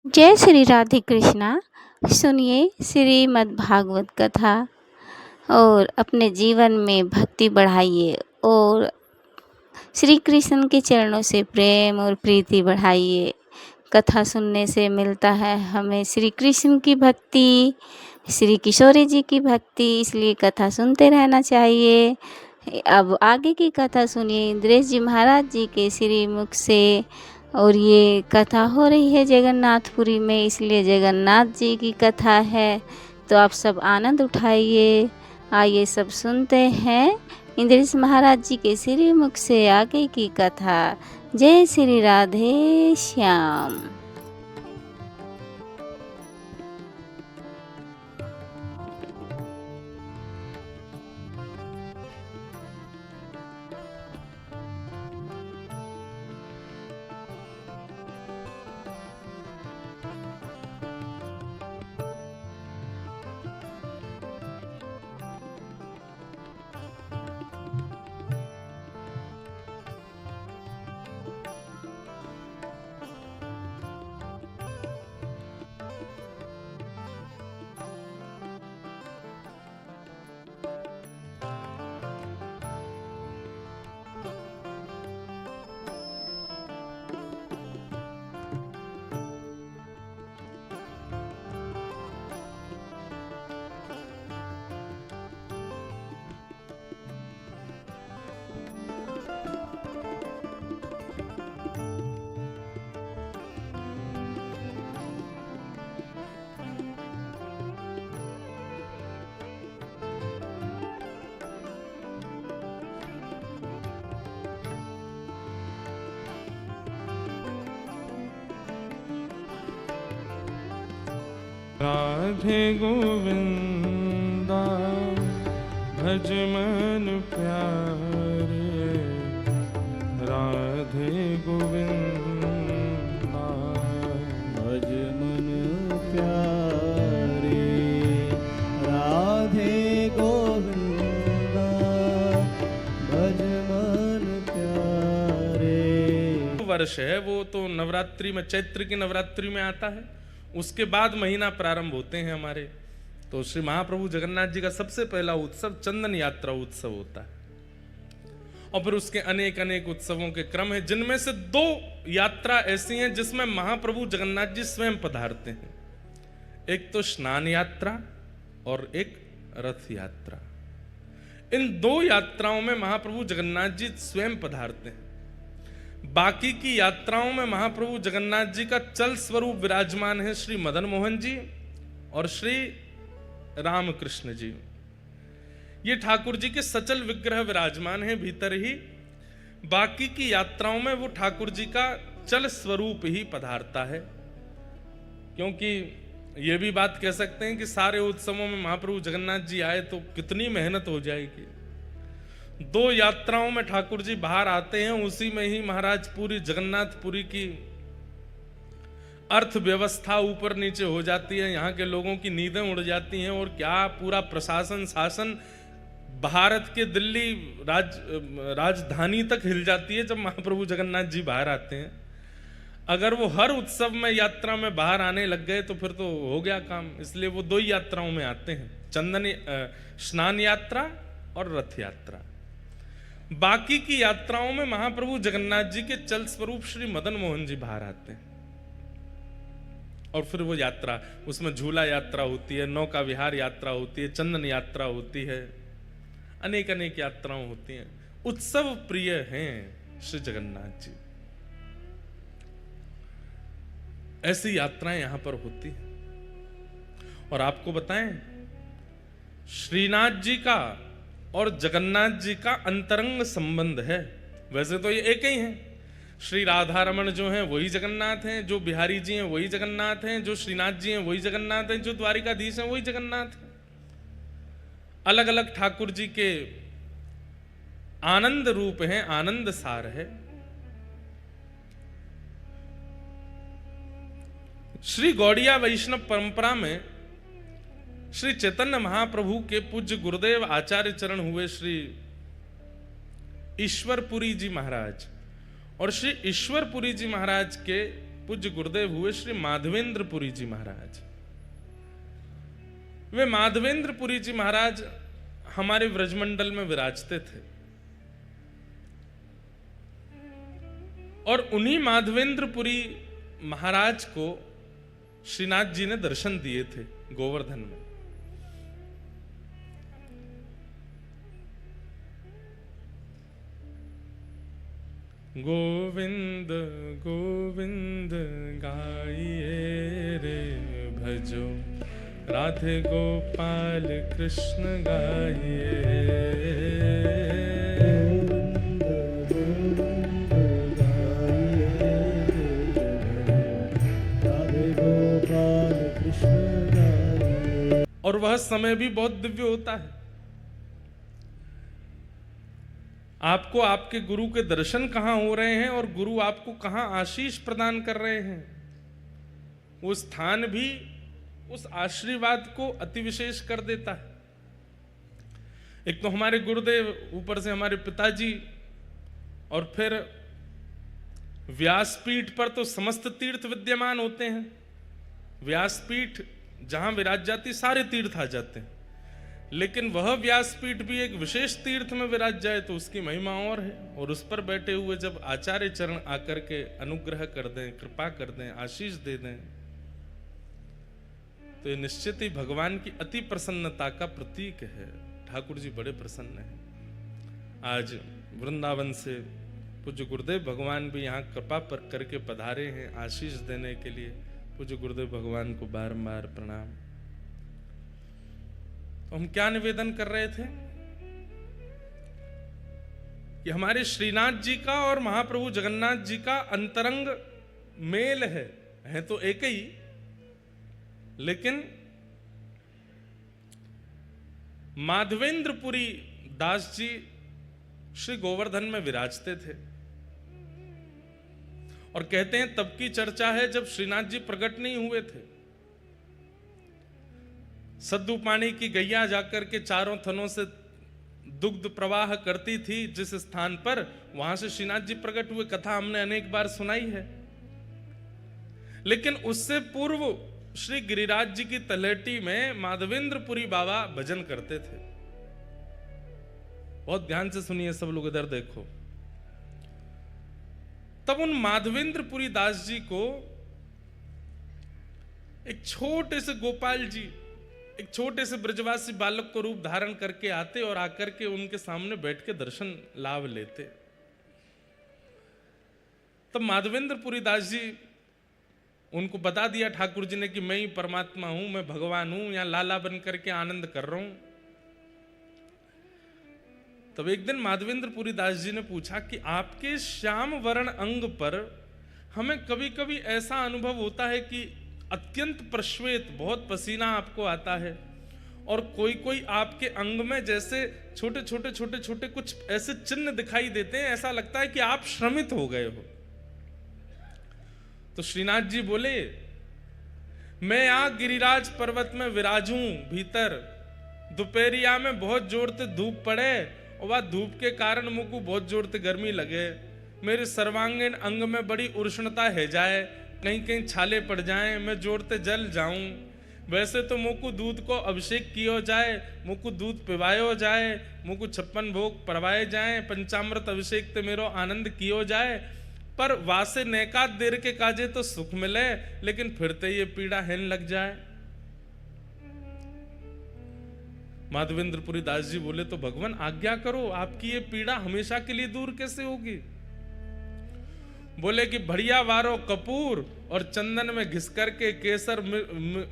जय श्री राधे कृष्णा। सुनिए श्रीमद् भागवत कथा और अपने जीवन में भक्ति बढ़ाइए और श्री कृष्ण के चरणों से प्रेम और प्रीति बढ़ाइए। कथा सुनने से मिलता है हमें श्री कृष्ण की भक्ति, श्री किशोरी जी की भक्ति, इसलिए कथा सुनते रहना चाहिए। अब आगे की कथा सुनिए इंद्रेश जी महाराज जी के श्री मुख से। और ये कथा हो रही है जगन्नाथपुरी में, इसलिए जगन्नाथ जी की कथा है, तो आप सब आनंद उठाइए। आइए सब सुनते हैं इंद्रेश महाराज जी के श्री मुख से आगे की कथा। जय श्री राधे श्याम। राधे गोविंदा भज मन प्यारे, राधे गोविंदा भज मन प्यारे, राधे गोविंदा भज मन प्यारे। वर्ष है वो तो नवरात्रि में, चैत्र की नवरात्रि में आता है। उसके बाद महीना प्रारंभ होते हैं हमारे। तो श्री महाप्रभु जगन्नाथ जी का सबसे पहला उत्सव चंदन यात्रा उत्सव होता है, और फिर उसके अनेक अनेक उत्सवों के क्रम है, जिनमें से दो यात्रा ऐसी हैं जिसमें महाप्रभु जगन्नाथ जी स्वयं पधारते हैं। एक तो स्नान यात्रा और एक रथ यात्रा। इन दो यात्राओं में महाप्रभु जगन्नाथ जी स्वयं पधारते हैं। बाकी की यात्राओं में महाप्रभु जगन्नाथ जी का चल स्वरूप विराजमान है श्री मदन मोहन जी और श्री रामकृष्ण जी। ये ठाकुर जी के सचल विग्रह विराजमान है भीतर ही। बाकी की यात्राओं में वो ठाकुर जी का चल स्वरूप ही पधारता है, क्योंकि ये भी बात कह सकते हैं कि सारे उत्सवों में महाप्रभु जगन्नाथ जी आए तो कितनी मेहनत हो जाएगी। दो यात्राओं में ठाकुर जी बाहर आते हैं, उसी में ही महाराज पूरी जगन्नाथपुरी की अर्थव्यवस्था ऊपर नीचे हो जाती है, यहाँ के लोगों की नींदें उड़ जाती हैं, और क्या पूरा प्रशासन शासन भारत के दिल्ली राजधानी तक हिल जाती है जब महाप्रभु जगन्नाथ जी बाहर आते हैं। अगर वो हर उत्सव में यात्रा में बाहर आने लग गए तो फिर तो हो गया काम। इसलिए वो दो यात्राओं में आते हैं, स्नान यात्रा और रथ यात्रा। बाकी की यात्राओं में महाप्रभु जगन्नाथ जी के चल स्वरूप श्री मदन मोहन जी बाहर आते हैं, और फिर वो यात्रा, उसमें झूला यात्रा होती है, नौका विहार यात्रा होती है, चंदन यात्रा होती है, अनेक अनेक यात्राएं होती हैं। उत्सव प्रिय हैं श्री जगन्नाथ जी। ऐसी यात्राएं यहां पर होती हैं। और आपको बताएं, श्रीनाथ जी का और जगन्नाथ जी का अंतरंग संबंध है। वैसे तो ये एक ही हैं, श्री राधा रमण जो हैं वही जगन्नाथ हैं, जो बिहारी जी हैं वही जगन्नाथ हैं, जो श्रीनाथ जी हैं वही जगन्नाथ हैं, जो द्वारिकाधीश हैं वही जगन्नाथ हैं। अलग अलग ठाकुर जी के आनंद रूप हैं, आनंद सार है। श्री गौड़िया वैष्णव परंपरा में श्री चैतन्य महाप्रभु के पूज्य गुरुदेव आचार्य चरण हुए श्री ईश्वरपुरी जी महाराज, और श्री ईश्वरपुरी जी महाराज के पूज्य गुरुदेव हुए श्री माधवेंद्रपुरी जी महाराज। वे माधवेंद्रपुरी जी महाराज हमारे व्रजमंडल में विराजते थे और उन्हीं माधवेंद्रपुरी महाराज को श्रीनाथ जी ने दर्शन दिए थे गोवर्धन में। गोविंद गोविंद गाइए रे भजो, राधे गोपाल कृष्ण गाइए। और वह समय भी बहुत दिव्य होता है। आपको आपके गुरु के दर्शन कहां हो रहे हैं और गुरु आपको कहां आशीष प्रदान कर रहे हैं, वो स्थान भी उस आशीर्वाद को अति विशेष कर देता है। एक तो हमारे गुरुदेव, ऊपर से हमारे पिताजी, और फिर व्यासपीठ पर तो समस्त तीर्थ विद्यमान होते हैं। व्यासपीठ जहां विराज जाती सारे तीर्थ आ जाते हैं, लेकिन वह व्यासपीठ भी एक विशेष तीर्थ में विराज जाए तो उसकी महिमा और है। और उस पर बैठे हुए जब आचार्य चरण आकर के अनुग्रह कर दें, कृपा कर दें, आशीष दे दें, तो ये निश्चित ही भगवान की अति प्रसन्नता का प्रतीक है। ठाकुर जी बड़े प्रसन्न हैं। आज वृंदावन से पूज्य गुरुदेव भगवान भी यहाँ कृपा पर करके पधारे हैं आशीष देने के लिए। पूज्य गुरुदेव भगवान को बारंबार प्रणाम। तो हम क्या निवेदन कर रहे थे कि हमारे श्रीनाथ जी का और महाप्रभु जगन्नाथ जी का अंतरंग मेल है तो एक ही, लेकिन माधवेंद्रपुरी दास जी श्री गोवर्धन में विराजते थे और कहते हैं तब की चर्चा है जब श्रीनाथ जी प्रकट नहीं हुए थे। सद्दू पानी की गैया जाकर के चारों थनों से दुग्ध प्रवाह करती थी जिस स्थान पर, वहां से श्रीनाथ जी प्रकट हुए। कथा हमने अनेक बार सुनाई है। लेकिन उससे पूर्व श्री गिरिराज जी की तलहटी में माधवेंद्रपुरी बाबा भजन करते थे। बहुत ध्यान से सुनिए सब लोग, इधर देखो। तब उन माधवेंद्रपुरी दास जी को एक छोटे से गोपाल जी, एक छोटे से ब्रजवासी बालक को रूप धारण करके आते और आकर के उनके सामने बैठ के दर्शन लाभ लेते। तब माधवेंद्रपुरी दास जी उनको बता दिया ठाकुर जी ने कि मैं ही परमात्मा हूं, मैं भगवान हूं, यहां लाला बन करके आनंद कर रहा हूं। तब एक दिन माधवेंद्रपुरी दास जी ने पूछा कि आपके श्याम वर्ण अंग पर हमें कभी कभी ऐसा अनुभव होता है कि अत्यंत प्रश्वेत, बहुत पसीना आपको आता है, और कोई कोई आपके अंग में जैसे छोटे छोटे छोटे छोटे कुछ ऐसे चिन्ह दिखाई देते हैं, ऐसा लगता है कि आप श्रमित हो गए हो। तो श्रीनाथ जी बोले, मैं यहां गिरिराज पर्वत में विराजूं भीतर, दोपहरिया में बहुत जोर से धूप पड़े और वह धूप के कारण मुझको बहुत जोर से गर्मी लगे, मेरे सर्वांगीण अंग में बड़ी उष्णता है जाए, कहीं कहीं छाले पड़ जाएं, मैं जोर से जल जाऊं। वैसे तो मुझको दूध को अभिषेक किया जाए, मुझको दूध पिवायो जाए, मुझको 56 भोग परवाए जाए, पंचामृत अभिषेक ते मेरो आनंद कियो जाए, पर वासे नैकात देर के काजे तो सुख मिले, लेकिन फिरते ये पीड़ा हेन लग जाए। माधवेंद्रपुरी दास जी बोले, तो भगवान आज्ञा करो, आपकी ये पीड़ा हमेशा के लिए दूर कैसे होगी? बोले कि बढ़िया वारो कपूर और चंदन में घिस करके केसर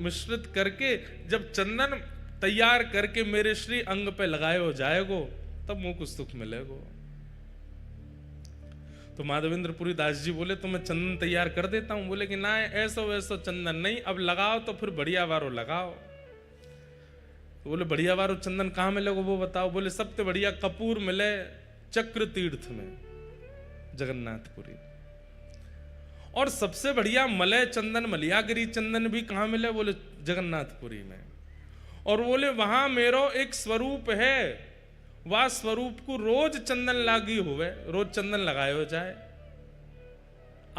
मिश्रित करके जब चंदन तैयार करके मेरे श्री अंग पे लगायो जाएगो, तब मुझे कुछ सुख मिलेगो। तो माधवेंद्रपुरी दास जी बोले, तो मैं चंदन तैयार कर देता हूं। बोले कि ना, ऐसो वैसो चंदन नहीं, अब लगाओ तो फिर बढ़िया वारो लगाओ। तो बोले बढ़िया वारो चंदन कहाँ मिलेगा वो बताओ। बोले सबसे बढ़िया कपूर मिले चक्र तीर्थ में, जगन्नाथपुरी। और सबसे बढ़िया मलय चंदन, मलियागिरी चंदन भी कहाँ मिले? बोले जगन्नाथपुरी में। और बोले वहां मेरो एक स्वरूप है, वह स्वरूप को रोज चंदन लागी हुए, रोज चंदन लगायो जाए।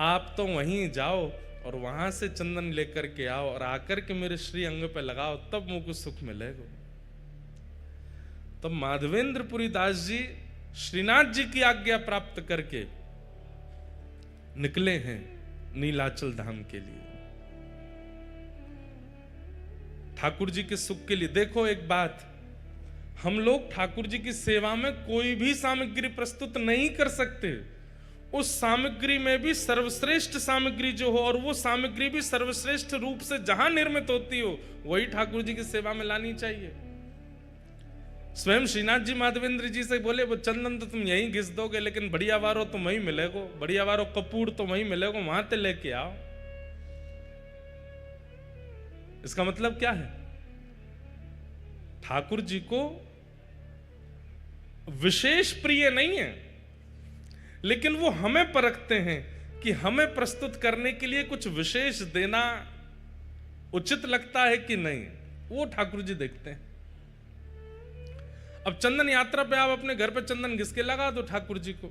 आप तो वहीं जाओ और वहां से चंदन लेकर के आओ और आकर के मेरे श्री अंग पे लगाओ, तब मुझको सुख मिलेगा। तब माधवेंद्रपुरी दास जी श्रीनाथ जी की आज्ञा प्राप्त करके निकले हैं नीलाचल धाम के लिए, ठाकुर जी के सुख के लिए। देखो एक बात, हम लोग ठाकुर जी की सेवा में कोई भी सामग्री प्रस्तुत नहीं कर सकते, उस सामग्री में भी सर्वश्रेष्ठ सामग्री जो हो, और वो सामग्री भी सर्वश्रेष्ठ रूप से जहां निर्मित होती हो, वही ठाकुर जी की सेवा में लानी चाहिए। स्वयं श्रीनाथ जी माधवेंद्र जी से बोले, वो चंदन तो तुम यहीं घिस दोगे, लेकिन बढ़िया वारो तो वहीं मिलेगो, बढ़िया वारो कपूर तो वहीं मिलेगो, वहां ते लेके आओ। इसका मतलब क्या है? ठाकुर जी को विशेष प्रिय नहीं है, लेकिन वो हमें परखते हैं कि हमें प्रस्तुत करने के लिए कुछ विशेष देना उचित लगता है कि नहीं, वो ठाकुर जी देखते हैं। अब चंदन यात्रा पे आप अपने घर पे चंदन घिस के लगा दो ठाकुर जी को,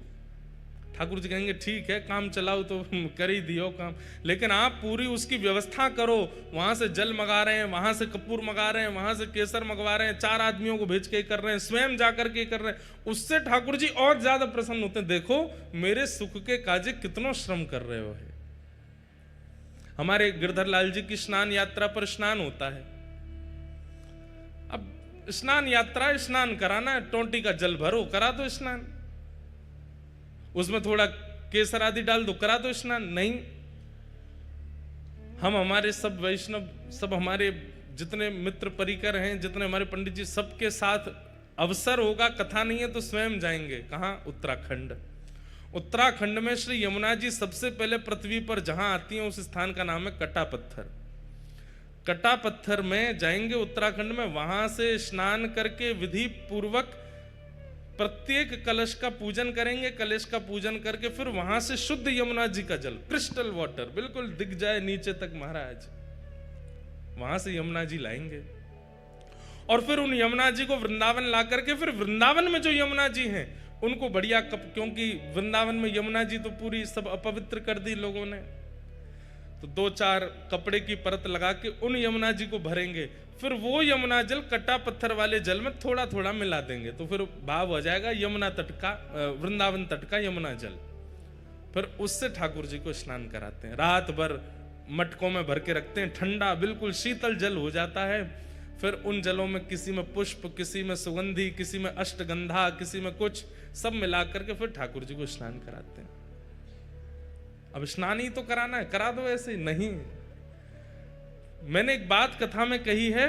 ठाकुर जी कहेंगे ठीक है काम चलाओ तो कर ही दियो काम, लेकिन आप पूरी उसकी व्यवस्था करो, वहां से जल मंगा रहे हैं, वहां से कपूर मंगा रहे हैं, वहां से केसर मंगवा रहे हैं, 4 आदमियों को भेज के कर रहे हैं, स्वयं जाकर के कर रहे हैं, उससे ठाकुर जी और ज्यादा प्रसन्न होते हैं। देखो मेरे सुख के काजे कितना श्रम कर रहे हो है। हमारे गिरधर लाल जी की स्नान यात्रा पर स्नान होता है। अब स्नान यात्रा, स्नान कराना, टोंटी का जल भरो, करा दो स्नान, उसमें थोड़ा केसर आदि डाल दो, करा दो स्नान। नहीं, हम हमारे सब वैष्णव, सब हमारे जितने मित्र परिकर हैं, जितने हमारे पंडित जी, सबके साथ अवसर होगा, कथा नहीं है तो स्वयं जाएंगे। कहां? उत्तराखंड। उत्तराखंड में श्री यमुना जी सबसे पहले पृथ्वी पर जहां आती हैं, उस स्थान का नाम है कटा पत्थर। कटा पत्थर में जाएंगे उत्तराखंड में, वहां से स्नान करके विधि पूर्वक प्रत्येक कलश का पूजन करेंगे। कलश का पूजन करके फिर वहां से शुद्ध यमुना जी का जल, क्रिस्टल वाटर, बिल्कुल दिख जाए नीचे तक महाराज, वहां से यमुना जी लाएंगे और फिर उन यमुना जी को वृंदावन ला करके फिर वृंदावन में जो यमुना जी हैं उनको बढ़िया क्योंकि वृंदावन में यमुना जी तो पूरी सब अपवित्र कर दी लोगों ने, तो 2-4 कपड़े की परत लगा के उन यमुना जी को भरेंगे। फिर वो यमुना जल कटा पत्थर वाले जल में थोड़ा थोड़ा मिला देंगे, तो फिर भाव हो जाएगा यमुना तट का, वृंदावन तट का यमुना जल। फिर उससे ठाकुर जी को स्नान कराते हैं, रात भर मटकों में भर के रखते हैं, ठंडा बिल्कुल शीतल जल हो जाता है। फिर उन जलों में किसी में पुष्प, किसी में सुगंधी, किसी में अष्टगंधा, किसी में कुछ, सब मिला करके फिर ठाकुर जी को स्नान कराते हैं। अब स्नान ही तो कराना है, करा दो ऐसे ही नहीं। मैंने एक बात कथा में कही है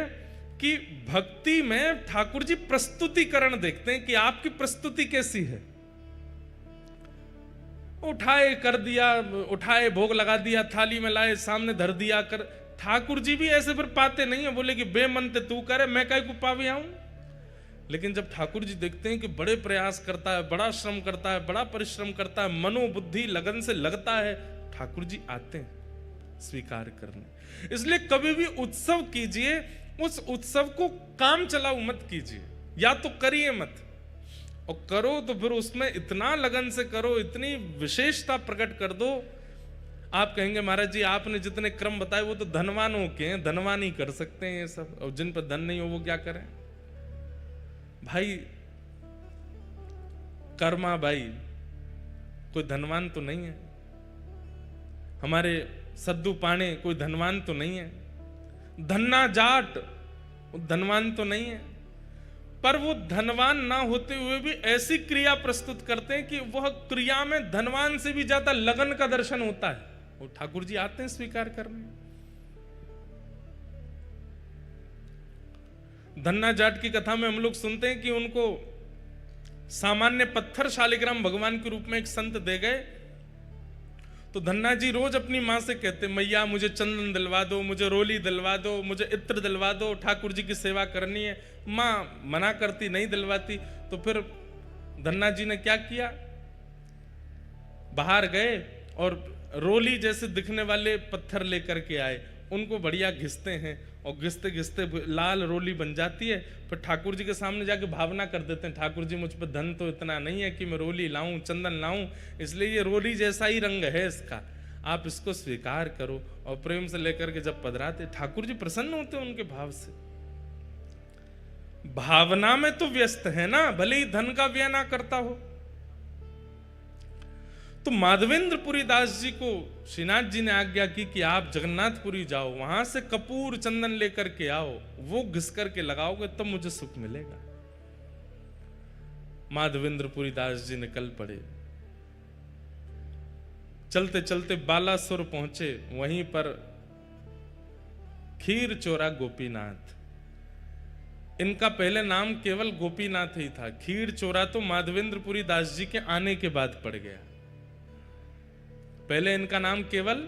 कि भक्ति में ठाकुर जी प्रस्तुतिकरण देखते हैं कि आपकी प्रस्तुति कैसी है। उठाए कर दिया, उठाए भोग लगा दिया, थाली में लाए सामने धर दिया कर, ठाकुर जी भी ऐसे फिर पाते नहीं है, बोले कि बेमनते तू करे, मैं काहे को पावे आऊं। लेकिन जब ठाकुर जी देखते हैं कि बड़े प्रयास करता है, बड़ा श्रम करता है, बड़ा परिश्रम करता है, मनोबुद्धि लगन से लगता है, ठाकुर जी आते हैं स्वीकार करने। इसलिए कभी भी उत्सव कीजिए, उस उत्सव को काम चलाओ मत कीजिए, या तो करिए मत, और करो तो फिर उसमें इतना लगन से करो, इतनी विशेषता प्रकट कर दो। आप कहेंगे महाराज जी आपने जितने क्रम बताए वो तो धनवानों के हैं, धनवान ही कर सकते हैं ये सब, और जिन पर धन नहीं हो वो क्या करें। भाई कर्मा भाई कोई धनवान तो नहीं है, हमारे सद्दू पाणे कोई धनवान तो नहीं है, धन्ना जाट धनवान तो नहीं है, पर वो धनवान ना होते हुए भी ऐसी क्रिया प्रस्तुत करते हैं कि वह क्रिया में धनवान से भी ज्यादा लगन का दर्शन होता है। वो ठाकुर जी आते हैं स्वीकार करने। धन्ना जाट की कथा में हम लोग सुनते हैं कि उनको सामान्य पत्थर शालिग्राम भगवान के रूप में एक संत दे गए, तो धन्ना जी रोज अपनी माँ से कहते, मैया मुझे चंदन दिलवा दो, मुझे रोली दिलवा दो, मुझे इत्र दिलवा दो, ठाकुर जी की सेवा करनी है। माँ मना करती, नहीं दिलवाती। तो फिर धन्ना जी ने क्या किया, बाहर गए और रोली जैसे दिखने वाले पत्थर लेकर के आए, उनको बढ़िया घिसते हैं और घिसते घिसते लाल रोली बन जाती है। फिर ठाकुर जी के सामने जाके भावना कर देते हैं, ठाकुर जी मुझ पर धन तो इतना नहीं है कि मैं रोली लाऊं, चंदन लाऊं, इसलिए ये रोली जैसा ही रंग है इसका, आप इसको स्वीकार करो। और प्रेम से लेकर के जब पधराते, ठाकुर जी प्रसन्न होते उनके भाव से। भावना में तो व्यस्त है ना, भले ही धन का व्यय ना करता हो। तो माधवेंद्रपुरी दास जी को श्रीनाथ जी ने आज्ञा की कि आप जगन्नाथपुरी जाओ, वहां से कपूर चंदन लेकर के आओ, वो घिस करके लगाओगे तब मुझे सुख मिलेगा। माधवेंद्रपुरी दास जी निकल पड़े। चलते चलते बालासुर पहुंचे, वहीं पर खीर चोरा गोपीनाथ। इनका पहले नाम केवल गोपीनाथ ही था। खीर चोरा तो माधवेंद्रपुरी दास जी के आने के बाद पड़ गया। पहले इनका नाम केवल,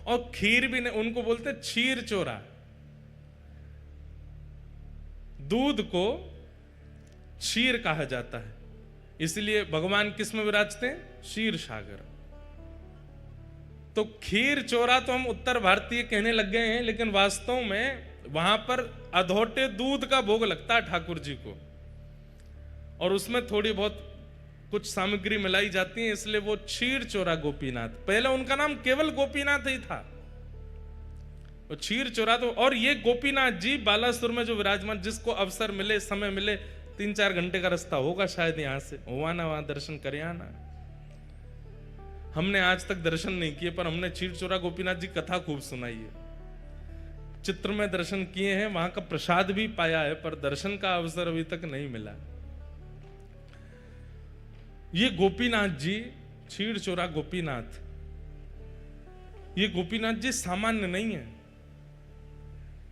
और खीर भी नहीं, उनको बोलते क्षीर चोरा। दूध को क्षीर कहा जाता है, इसलिए भगवान किस में विराजते हैं? क्षीर सागर। तो खीर चोरा तो हम उत्तर भारतीय कहने लग गए हैं, लेकिन वास्तव में वहां पर अधोटे दूध का भोग लगता है ठाकुर जी को, और उसमें थोड़ी बहुत कुछ सामग्री मिलाई जाती है, इसलिए वो क्षीर चोरा गोपीनाथ। पहले उनका नाम केवल गोपीनाथ ही था, वो क्षीर चोरा। तो और ये गोपीनाथ जी बालासुर में जो विराजमान, जिसको अवसर मिले, समय मिले, 3-4 घंटे का रास्ता होगा शायद यहां से, हुआ ना वहां दर्शन करे आना। हमने आज तक दर्शन नहीं किए, पर हमने क्षीर चोरा गोपीनाथ जी कथा खूब सुनाई है, चित्र में दर्शन किए हैं, वहां का प्रसाद भी पाया है, पर दर्शन का अवसर अभी तक नहीं मिला। ये गोपीनाथ जी, क्षीर चोरा गोपीनाथ, ये गोपीनाथ जी सामान्य नहीं है।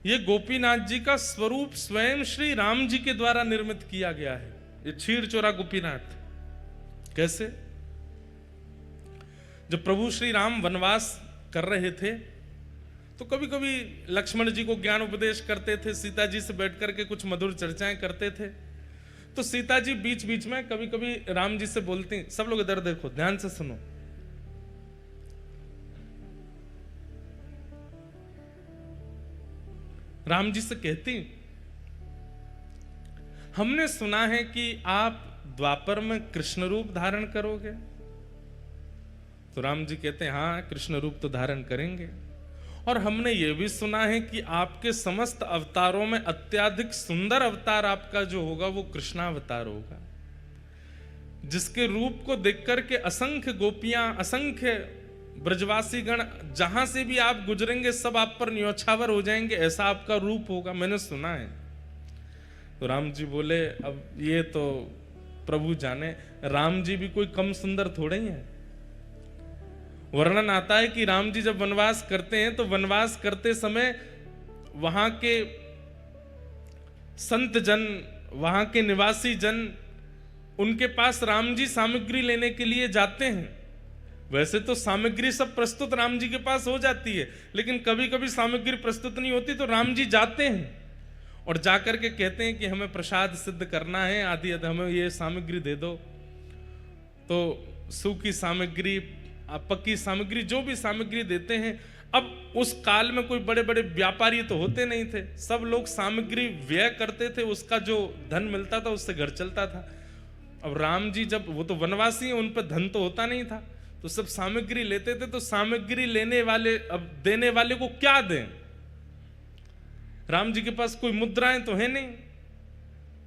ये गोपीनाथ जी का स्वरूप स्वयं श्री राम जी के द्वारा निर्मित किया गया है, ये क्षीर चोरा गोपीनाथ। कैसे? जब प्रभु श्री राम वनवास कर रहे थे, तो कभी कभी लक्ष्मण जी को ज्ञान उपदेश करते थे, सीता जी से बैठ करके कुछ मधुर चर्चाएं करते थे। तो सीता जी बीच बीच में कभी कभी राम जी से बोलती, सब लोग इधर देखो, ध्यान से सुनो। राम जी से कहती, हमने सुना है कि आप द्वापर में कृष्ण रूप धारण करोगे। तो राम जी कहते हैं, हाँ कृष्ण रूप तो धारण करेंगे, और हमने ये भी सुना है कि आपके समस्त अवतारों में अत्यधिक सुंदर अवतार आपका जो होगा वो कृष्णावतार होगा, जिसके रूप को देख करके असंख्य गोपियां, असंख्य ब्रजवासी गण जहां से भी आप गुजरेंगे सब आप पर न्योछावर हो जाएंगे, ऐसा आपका रूप होगा, मैंने सुना है। तो राम जी बोले, अब ये तो प्रभु जाने, राम जी भी कोई कम सुंदर थोड़े ही है। वर्णन आता है कि राम जी जब वनवास करते हैं तो वनवास करते समय वहां के संत जन, वहां के निवासी जन, उनके पास राम जी सामग्री लेने के लिए जाते हैं। वैसे तो सामग्री सब प्रस्तुत राम जी के पास हो जाती है, लेकिन कभी कभी सामग्री प्रस्तुत नहीं होती, तो राम जी जाते हैं और जाकर के कहते हैं कि हमें प्रसाद सिद्ध करना है, आदि हमें ये सामग्री दे दो। तो सूखी सामग्री, पक्की सामग्री, जो भी सामग्री देते हैं। अब उस काल में कोई बड़े बड़े व्यापारी तो होते नहीं थे, सब लोग सामग्री व्यय करते थे, उसका जो धन मिलता था उससे घर चलता था। अब राम जी जब, वो तो वनवासी हैं, उन पर धन तो होता नहीं था, तो सब सामग्री लेते थे। तो सामग्री लेने वाले, अब देने वाले को क्या दें? राम जी के पास कोई मुद्राएं तो है नहीं,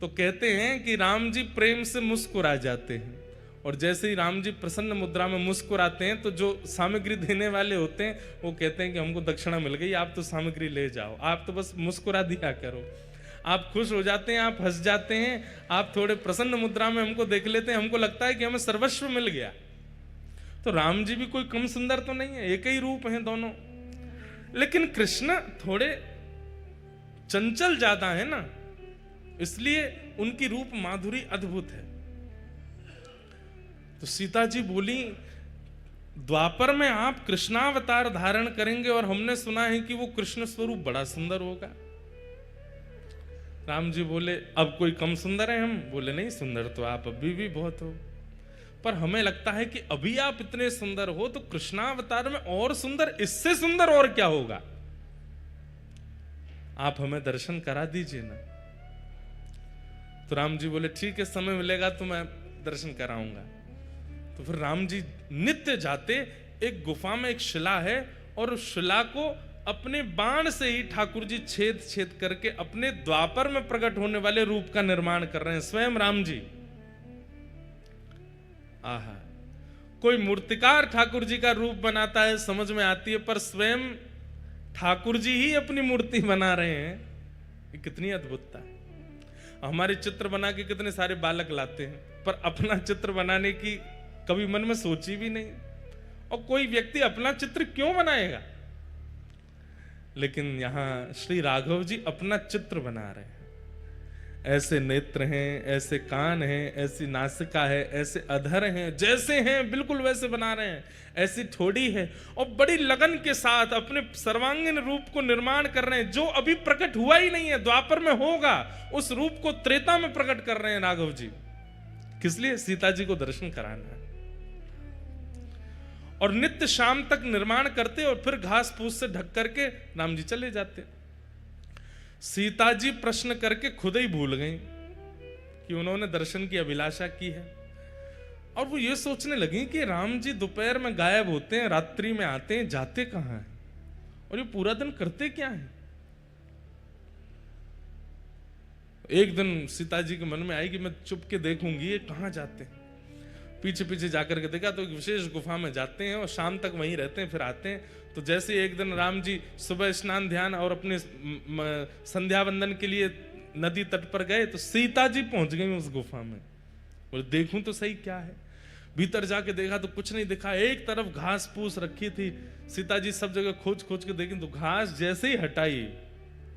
तो कहते हैं कि राम जी प्रेम से मुस्कुरा जाते हैं, और जैसे ही राम जी प्रसन्न मुद्रा में मुस्कुराते हैं तो जो सामग्री देने वाले होते हैं वो कहते हैं कि हमको दक्षिणा मिल गई, आप तो सामग्री ले जाओ, आप तो बस मुस्कुरा दिया करो। आप खुश हो जाते हैं, आप हंस जाते हैं, आप थोड़े प्रसन्न मुद्रा में हमको देख लेते हैं, हमको लगता है कि हमें सर्वस्व मिल गया। तो राम जी भी कोई कम सुंदर तो नहीं है, एक ही रूप हैं दोनों, लेकिन कृष्ण थोड़े चंचल ज्यादा है ना, इसलिए उनकी रूप माधुरी अद्भुत है। तो सीता जी बोली, द्वापर में आप कृष्णावतार धारण करेंगे, और हमने सुना है कि वो कृष्ण स्वरूप बड़ा सुंदर होगा। राम जी बोले, अब कोई कम सुंदर है हम? बोले, नहीं, सुंदर तो आप अभी भी बहुत हो, पर हमें लगता है कि अभी आप इतने सुंदर हो तो कृष्णावतार में और सुंदर, इससे सुंदर और क्या होगा? आप हमें दर्शन करा दीजिए ना। तो राम जी बोले, ठीक है, समय मिलेगा तो मैं दर्शन कराऊंगा। तो फिर राम जी नित्य जाते, एक गुफा में एक शिला है और उस शिला को अपने बाण से ही ठाकुर जी छेद छेद करके अपने द्वापर में प्रकट होने वाले रूप का निर्माण कर रहे हैं, स्वयं राम जी। आहा, कोई मूर्तिकार ठाकुर जी का रूप बनाता है समझ में आती है, पर स्वयं ठाकुर जी ही अपनी मूर्ति बना रहे हैं, ये कितनी अद्भुतता है। हमारे चित्र बना के कितने सारे बालक लाते हैं, पर अपना चित्र बनाने की कभी मन में सोची भी नहीं। और कोई व्यक्ति अपना चित्र क्यों बनाएगा, लेकिन यहां श्री राघव जी अपना चित्र बना रहे हैं। ऐसे नेत्र हैं, ऐसे कान हैं, ऐसी नासिका है, ऐसे अधर हैं, जैसे हैं बिल्कुल वैसे बना रहे हैं, ऐसी ठोड़ी है, और बड़ी लगन के साथ अपने सर्वांगीण रूप को निर्माण कर रहे हैं, जो अभी प्रकट हुआ ही नहीं है, द्वापर में होगा, उस रूप को त्रेता में प्रकट कर रहे हैं राघव जी। किस लिए? सीता जी को दर्शन कराना है। और नित्य शाम तक निर्माण करते और फिर घास फूस से ढक करके राम जी चले जाते। सीता जी प्रश्न करके खुद ही भूल गई कि उन्होंने दर्शन की अभिलाषा की है, और वो ये सोचने लगी कि राम जी दोपहर में गायब होते हैं, रात्रि में आते हैं, जाते कहां हैं, और ये पूरा दिन करते क्या हैं। एक दिन सीता जी के मन में आई कि मैं चुप के देखूंगी ये कहां जाते हैं। पीछे पीछे जाकर के देखा तो एक विशेष गुफा में जाते हैं और शाम तक वहीं रहते हैं, फिर आते हैं। तो जैसे एक दिन राम जी सुबह स्नान ध्यान और अपने संध्या वंदन के लिए नदी तट पर गए, तो सीता जी पहुंच गई उस गुफा में। बोले देखूं तो सही क्या है। भीतर जाके देखा तो कुछ नहीं दिखा, एक तरफ घास फूस रखी थी। सीता जी सब जगह खोज खोज के देखी तो घास जैसे ही हटाई,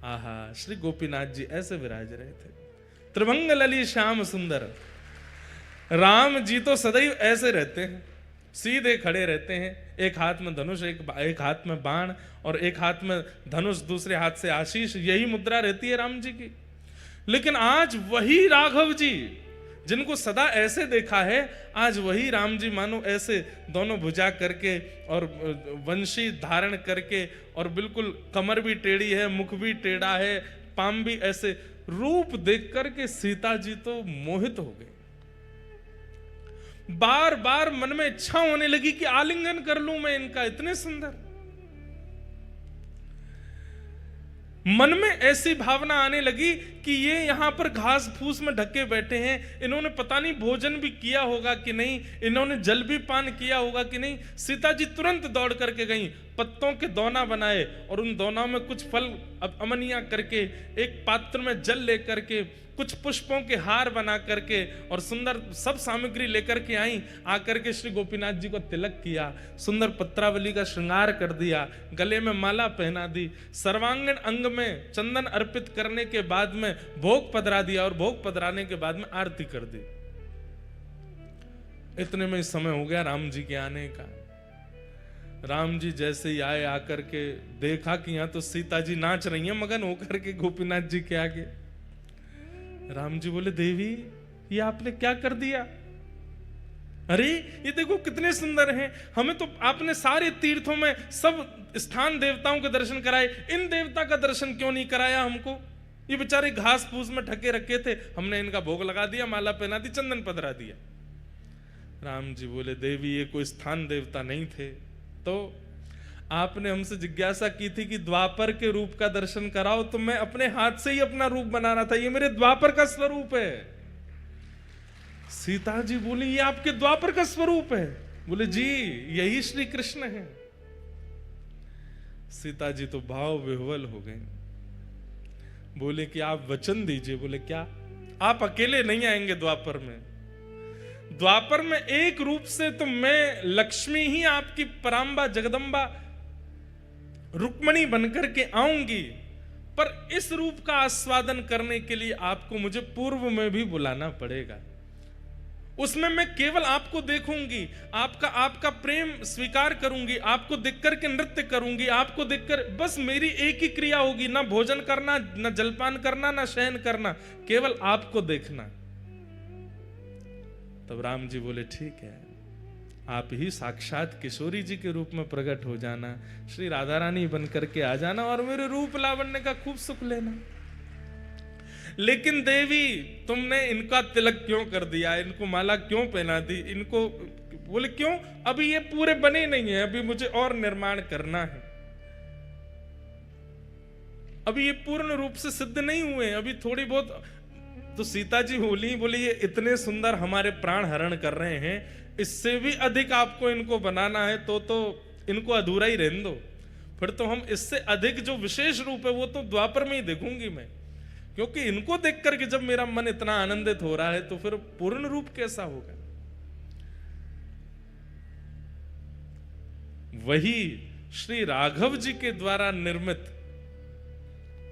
आहा, श्री गोपीनाथ जी ऐसे विराज रहे थे, त्रिभंग लली श्याम सुंदर। राम जी तो सदैव ऐसे रहते हैं, सीधे खड़े रहते हैं, एक हाथ में धनुष, एक हाथ में बाण, और एक हाथ में धनुष, दूसरे हाथ से आशीष, यही मुद्रा रहती है राम जी की। लेकिन आज वही राघव जी जिनको सदा ऐसे देखा है, आज वही राम जी मानो ऐसे दोनों भुजा करके और वंशी धारण करके, और बिल्कुल कमर भी टेढ़ी है, मुख भी टेढ़ा है, पाम भी ऐसे, रूप देख करके सीता जी तो मोहित हो गए। बार बार मन में इच्छा होने लगी कि आलिंगन कर लूं मैं इनका, इतने सुंदर। मन में ऐसी भावना आने लगी कि ये यहां पर घास फूस में ढके बैठे हैं, इन्होंने पता नहीं भोजन भी किया होगा कि नहीं, इन्होंने जल भी पान किया होगा कि नहीं। सीता जी तुरंत दौड़ करके गई, पत्तों के दोना बनाए और उन दोनों में कुछ फल अमनिया करके, एक पात्र में जल लेकर के, कुछ पुष्पों के हार बना करके और सुंदर सब सामग्री लेकर के आई। आकर के श्री गोपीनाथ जी को तिलक किया, सुंदर पत्रावली का श्रृंगार कर दिया, गले में माला पहना दी, सर्वांगीण अंग में चंदन अर्पित करने के बाद में भोग पधरा दिया, और भोग पधराने के बाद में आरती कर दी। इतने में समय हो गया राम जी के आने का। राम जी जैसे ही आए, आकर के देखा कि यहां तो सीता जी नाच रही हैं मगन होकर के गोपीनाथ जी के आगे। राम जी बोले, देवी ये आपने क्या कर दिया? अरे ये देखो कितने सुंदर हैं, हमें तो आपने सारे तीर्थों में सब स्थान देवताओं के दर्शन कराए, इन देवता का दर्शन क्यों नहीं कराया हमको? ये बेचारे घास फूस में ढके रखे थे, हमने इनका भोग लगा दिया, माला पहना दी, चंदन पधरा दिया। राम जी बोले, देवी ये कोई स्थान देवता नहीं थे, तो आपने हमसे जिज्ञासा की थी कि द्वापर के रूप का दर्शन कराओ, तो मैं अपने हाथ से ही अपना रूप बना रहा था, ये मेरे द्वापर का स्वरूप है। सीता जी बोली, ये आपके द्वापर का स्वरूप है? बोले जी यही श्री कृष्ण है। सीता जी तो भाव विह्वल हो गए, बोले कि आप वचन दीजिए। बोले क्या? आप अकेले नहीं आएंगे द्वापर में, द्वापर में एक रूप से तो मैं लक्ष्मी ही आपकी परांबा जगदम्बा रुक्मणी बनकर के आऊंगी, पर इस रूप का आस्वादन करने के लिए आपको मुझे पूर्व में भी बुलाना पड़ेगा। उसमें मैं केवल आपको देखूंगी, आपका प्रेम स्वीकार करूंगी, आपको देखकर के नृत्य करूंगी, आपको देखकर बस मेरी एक ही क्रिया होगी, ना भोजन करना, ना जलपान करना, ना शयन करना, केवल आपको देखना। तब राम जी बोले, ठीक है, आप ही साक्षात किशोरी जी के रूप में प्रकट हो जाना, श्री राधा रानी बन करके आ जाना और मेरे रूप लावण्य का खूब सुख लेना। लेकिन देवी तुमने इनका तिलक क्यों कर दिया, इनको माला क्यों पहना दी, इनको बोले क्यों? अभी ये पूरे बने नहीं है, अभी मुझे और निर्माण करना है, अभी ये पूर्ण रूप से सिद्ध नहीं हुए, अभी थोड़ी बहुत। तो सीता जी बोली ये इतने सुंदर हमारे प्राण हरण कर रहे हैं, इससे भी अधिक आपको इनको बनाना है तो इनको अधूरा ही रहने दो, फिर तो हम इससे अधिक जो विशेष रूप है वो तो द्वापर में ही देखूंगी मैं, क्योंकि इनको देख करके जब मेरा मन इतना आनंदित हो रहा है तो फिर पूर्ण रूप कैसा होगा। वही श्री राघव जी के द्वारा निर्मित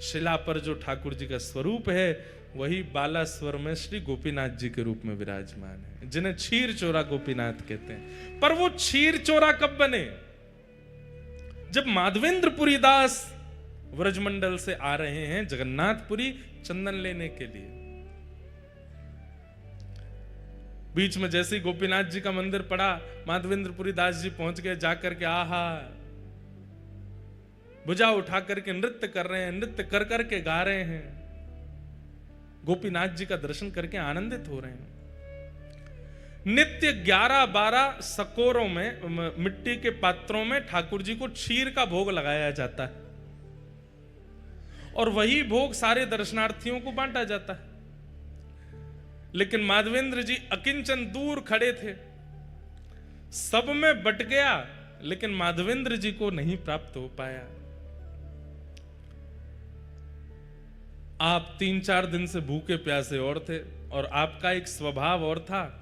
शिला पर जो ठाकुर जी का स्वरूप है, वही बालास्वर में श्री गोपीनाथ जी के रूप में विराजमान है, जिन्हें क्षीर चोरा गोपीनाथ कहते हैं। पर वो क्षीर चोरा कब बने? जब माधवेंद्रपुरी दास व्रजमंडल से आ रहे हैं जगन्नाथपुरी चंदन लेने के लिए। बीच में जैसे ही गोपीनाथ जी का मंदिर पड़ा, माधवेंद्रपुरी दास जी पहुंच गए, जाकर के आहा भुजा उठा करके नृत्य कर रहे हैं, नृत्य कर करके गा रहे हैं, गोपीनाथ जी का दर्शन करके आनंदित हो रहे हैं। नित्य 11-12 सकोरों में, मिट्टी के पात्रों में ठाकुर जी को क्षीर का भोग लगाया जाता है और वही भोग सारे दर्शनार्थियों को बांटा जाता है। लेकिन माधवेंद्र जी अकिंचन दूर खड़े थे, सब में बट गया, लेकिन माधवेंद्र जी को नहीं प्राप्त हो पाया। आप 3-4 दिन से भूखे प्यासे और थे, और आपका एक स्वभाव और था।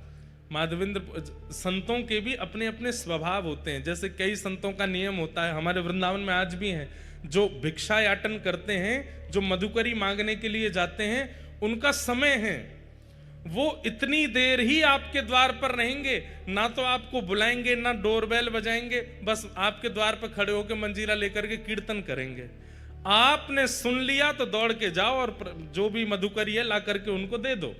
माधवेंद्र संतों के भी अपने अपने स्वभाव होते हैं, जैसे कई संतों का नियम होता है, हमारे वृंदावन में आज भी है, जो भिक्षा याटन करते हैं, जो मधुकरी मांगने के लिए जाते हैं, उनका समय है, वो इतनी देर ही आपके द्वार पर रहेंगे, ना तो आपको बुलाएंगे ना डोरबेल बजाएंगे, बस आपके द्वार पर खड़े होकर मंजीरा लेकर के कीर्तन करेंगे। आपने सुन लिया तो दौड़ के जाओ और जो भी मधुकरी है ला करके उनको दे दो।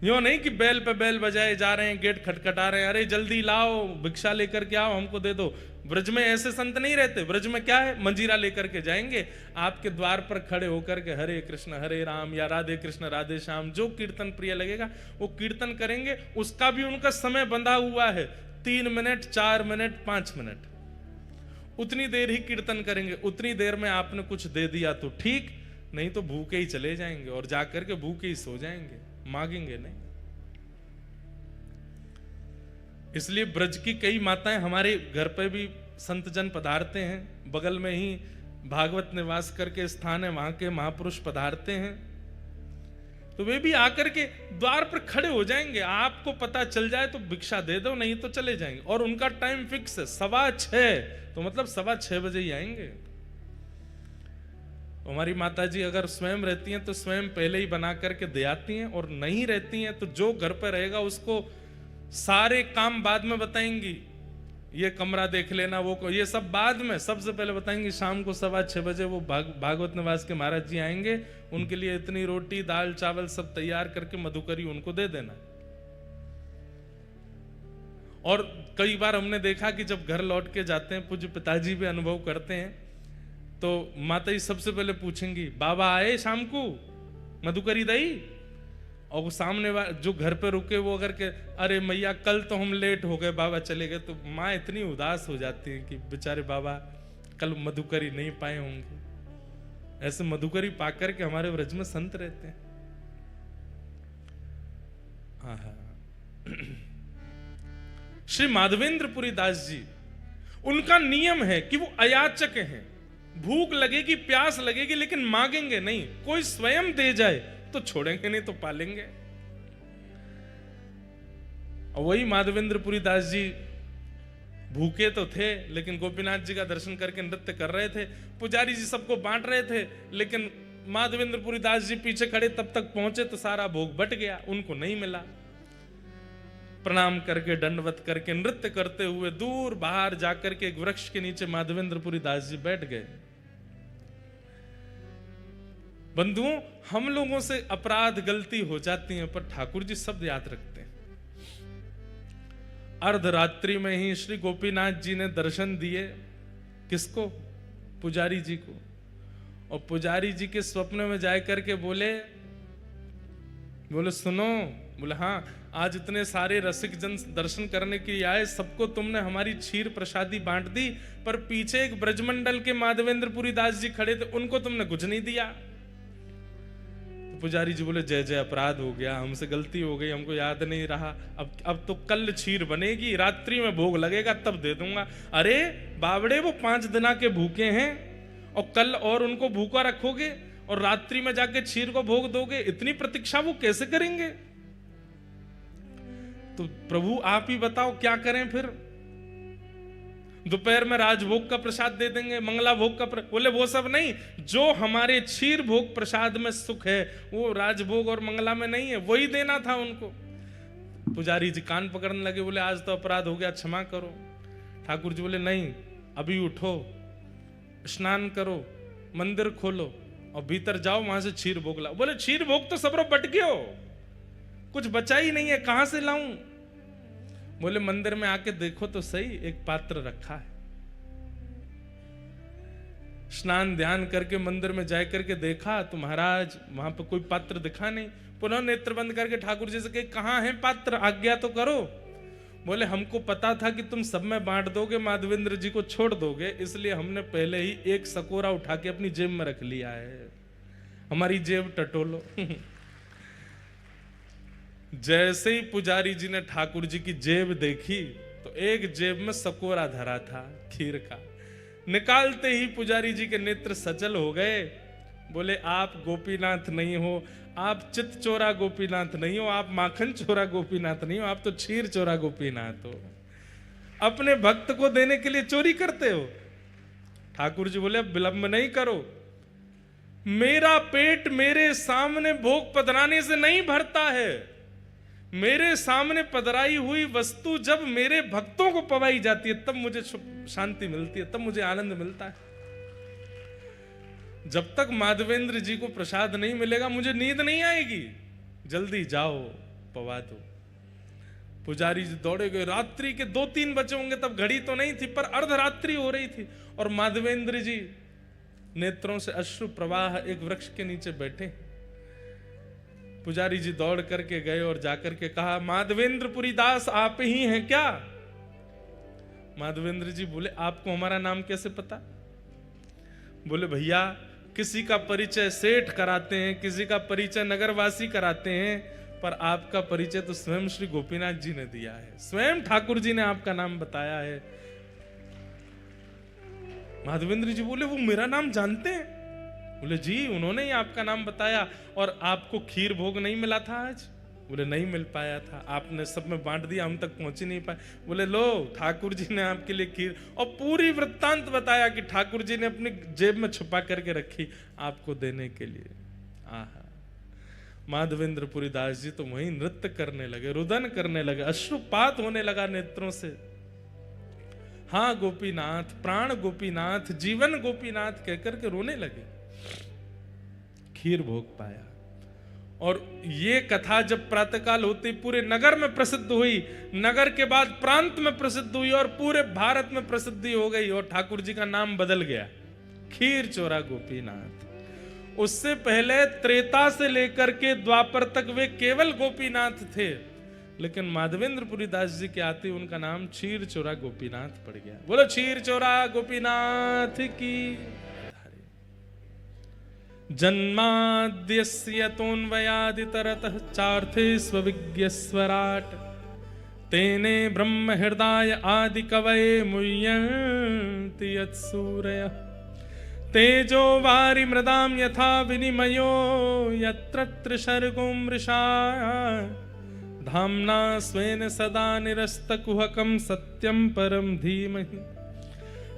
यो नहीं कि बैल पे बैल बजाए जा रहे हैं, गेट खटखटा रहे हैं, अरे जल्दी लाओ भिक्षा लेकर के आओ, हमको दे दो। ब्रज में ऐसे संत नहीं रहते। ब्रज में क्या है, मंजीरा लेकर के जाएंगे, आपके द्वार पर खड़े होकर के हरे कृष्ण हरे राम या राधे कृष्ण राधे श्याम, जो कीर्तन प्रिय लगेगा वो कीर्तन करेंगे। उसका भी उनका समय बंधा हुआ है, 3 मिनट 4 मिनट 5 मिनट, उतनी देर ही कीर्तन करेंगे। उतनी देर में आपने कुछ दे दिया तो ठीक, नहीं तो भूखे ही चले जाएंगे और जाकर के भूखे ही सो जाएंगे, मांगेंगे नहीं। इसलिए ब्रज की कई माताएं हमारे घर पे भी संत जन पधारते हैं, बगल में ही भागवत निवास करके स्थान है, वहां के महापुरुष पधारते हैं, तो वे भी आकर के द्वार पर खड़े हो जाएंगे। आपको पता चल जाए तो भिक्षा दे दो, नहीं तो चले जाएंगे। और उनका टाइम फिक्स है 6:15, तो मतलब 6:15 बजे ही आएंगे। हमारी माता जी अगर स्वयं रहती हैं तो स्वयं पहले ही बना करके दे आती हैं, और नहीं रहती हैं तो जो घर पर रहेगा उसको सारे काम बाद में बताएंगी, ये कमरा देख लेना, वो ये सब बाद में, सबसे पहले बताएंगी। शाम को 6:15 बजे वो भागवत निवास के महाराज जी आएंगे, उनके लिए इतनी रोटी दाल चावल सब तैयार करके मधुकरी उनको दे देना। और कई बार हमने देखा कि जब घर लौट के जाते हैं, पूज्य पिताजी भी अनुभव करते हैं, तो माता जी सबसे पहले पूछेंगी, बाबा आए शाम को, मधुकरी दई? और वो सामने जो घर पे रुके वो अगर के अरे मैया कल तो हम लेट हो गए, बाबा चले गए, तो माँ इतनी उदास हो जाती है कि बेचारे बाबा कल मधुकरी नहीं पाए होंगे। ऐसे मधुकरी पाकर के हमारे व्रज में संत रहते हैं। श्री माधवेंद्रपुरी दास जी, उनका नियम है कि वो अयाचक हैं, भूख लगेगी प्यास लगेगी लेकिन मांगेंगे नहीं। कोई स्वयं दे जाए तो छोड़ेंगे, नहीं तो पालेंगे। और वही माधवेंद्रपुरी दास जी भूखे तो थे, लेकिन गोपीनाथ जी का दर्शन करके नृत्य कर रहे थे। पुजारी जी सबको बांट रहे थे, लेकिन माधवेंद्रपुरी दास जी पीछे खड़े, तब तक पहुंचे तो सारा भोग बट गया, उनको नहीं मिला। प्रणाम करके दंडवत करके नृत्य करते हुए दूर बाहर जाकर के एक वृक्ष के नीचे माधवेंद्रपुरी दास जी बैठ गए। बंधुओं, हम लोगों से अपराध गलती हो जाती है, पर ठाकुर जी शब्द याद रखते हैं। अर्धरात्रि में ही श्री गोपीनाथ जी ने दर्शन दिए, किसको? पुजारी जी को। और पुजारी जी के स्वप्न में जाकर के बोले सुनो, बोले हाँ, आज इतने सारे रसिक जन दर्शन करने के लिए आए, सबको तुमने हमारी क्षीर प्रसादी बांट दी, पर पीछे एक ब्रजमंडल के माधवेंद्रपुरी दास जी खड़े थे, उनको तुमने कुछ नहीं दिया। तो पुजारी जी बोले जय जय, अपराध हो गया, हमसे गलती हो गई, हमको याद नहीं रहा। अब तो कल क्षीर बनेगी, रात्रि में भोग लगेगा, तब दे दूंगा। अरे बावड़े, वो 5 दिन के भूखे हैं और कल और उनको भूखा रखोगे और रात्रि में जाके क्षीर को भोग दोगे, इतनी प्रतीक्षा वो कैसे करेंगे? तो प्रभु आप ही बताओ क्या करें फिर? दोपहर में राजभोग का प्रसाद दे देंगे, मंगला भोग का बोले वो सब नहीं, जो हमारे क्षीर भोग प्रसाद में सुख है वो राजभोग और मंगला में नहीं है, वही देना था उनको। पुजारी जी कान पकड़ने लगे, बोले आज तो अपराध हो गया, क्षमा करो। ठाकुर जी बोले नहीं, अभी उठो, स्नान करो, मंदिर खोलो और भीतर जाओ, वहां से क्षीर भोग लाओ। बोले क्षीर भोग तो सबरो बट गयो, कुछ बचा ही नहीं है, कहां से लाऊं? बोले मंदिर में आके देखो तो सही, एक पात्र रखा है। स्नान ध्यान करके मंदिर में जा करके देखा तो महाराज वहां पर कोई पात्र दिखा नहीं। पुनः नेत्र बंद करके ठाकुर जी से कहे कहां है पात्र, आज्ञा तो करो। बोले हमको पता था कि तुम सब में बांट दोगे, माधवेंद्र जी को छोड़ दोगे, इसलिए हमने पहले ही एक सकोरा उठा के अपनी जेब में रख लिया है, हमारी जेब टटोलो। जैसे ही पुजारी जी ने ठाकुर जी की जेब देखी तो एक जेब में सकोरा धरा था खीर का। निकालते ही पुजारी जी के नेत्र सचल हो गए। बोले आप गोपीनाथ नहीं हो, आप चित चोरा गोपीनाथ नहीं हो, आप माखन चोरा गोपीनाथ नहीं हो, आप तो क्षीर चोरा गोपीनाथ हो। अपने भक्त को देने के लिए चोरी करते हो। ठाकुर जी बोले अब विलंब नहीं करो, मेरा पेट मेरे सामने भोग पधराने से नहीं भरता है। मेरे सामने पधराई हुई वस्तु जब मेरे भक्तों को पवाई जाती है तब मुझे शांति मिलती है, तब मुझे आनंद मिलता है। जब तक माधवेंद्र जी को प्रसाद नहीं मिलेगा मुझे नींद नहीं आएगी। जल्दी जाओ पवा दो। पुजारी जी दौड़े गए। रात्रि के 2-3 बजे होंगे, तब घड़ी तो नहीं थी पर अर्धरात्रि हो रही थी और माधवेंद्र जी नेत्रों से अश्रु प्रवाह एक वृक्ष के नीचे बैठे। पुजारी जी दौड़ करके गए और जाकर के कहा माधवेंद्रपुरी दास आप ही हैं क्या? माधवेंद्र जी बोले आपको हमारा नाम कैसे पता? बोले भैया किसी का परिचय सेठ कराते हैं, किसी का परिचय नगरवासी कराते हैं, पर आपका परिचय तो स्वयं श्री गोपीनाथ जी ने दिया है, स्वयं ठाकुर जी ने आपका नाम बताया है। माधवेंद्र जी बोले वो मेरा नाम जानते हैं? बोले जी उन्होंने ही आपका नाम बताया। और आपको खीर भोग नहीं मिला था आज? बोले नहीं मिल पाया था, आपने सब में बांट दिया, हम तक पहुंच ही नहीं पाए। बोले लो ठाकुर जी ने आपके लिए खीर, और पूरी वृत्तांत बताया कि ठाकुर जी ने अपनी जेब में छुपा करके रखी आपको देने के लिए। आहा, माधवेंद्रपुरी दास जी तो वहीं नृत्य करने लगे, रुदन करने लगे, अश्रुपात होने लगा नेत्रों से। हाँ गोपीनाथ, प्राण गोपीनाथ, जीवन गोपीनाथ कहकर के रोने लगे। खीर भोग पाया। और ये कथा जब प्रातःकाल होते पूरे नगर में प्रसिद्ध हुई, नगर के बाद प्रांत में प्रसिद्ध हुई और पूरे भारत में प्रसिद्धि हो गई और ठाकुर जी का नाम बदल गया, खीर चोरा गोपीनाथ। उससे पहले त्रेता से लेकर के द्वापर तक वे केवल गोपीनाथ थे, लेकिन माधवेंद्रपुरी दास जी के आते उनका नाम क्षीर चोरा गोपीनाथ पड़ गया। बोलो क्षीर चोरा गोपीनाथ की। जन्माद्यस्य तोन्वयादितरतः चार्थे स्वविज्ञस्वराट् तेने ब्रह्म हृदय आदि कवये मुह्यन्ति यत्सूरयः तेजो वारि मृदां यथा विनिमयो यत्र त्रिसर्गो मृषा धाम्ना स्वेन सदा निरस्तकुहकं सत्यं परं धीमहि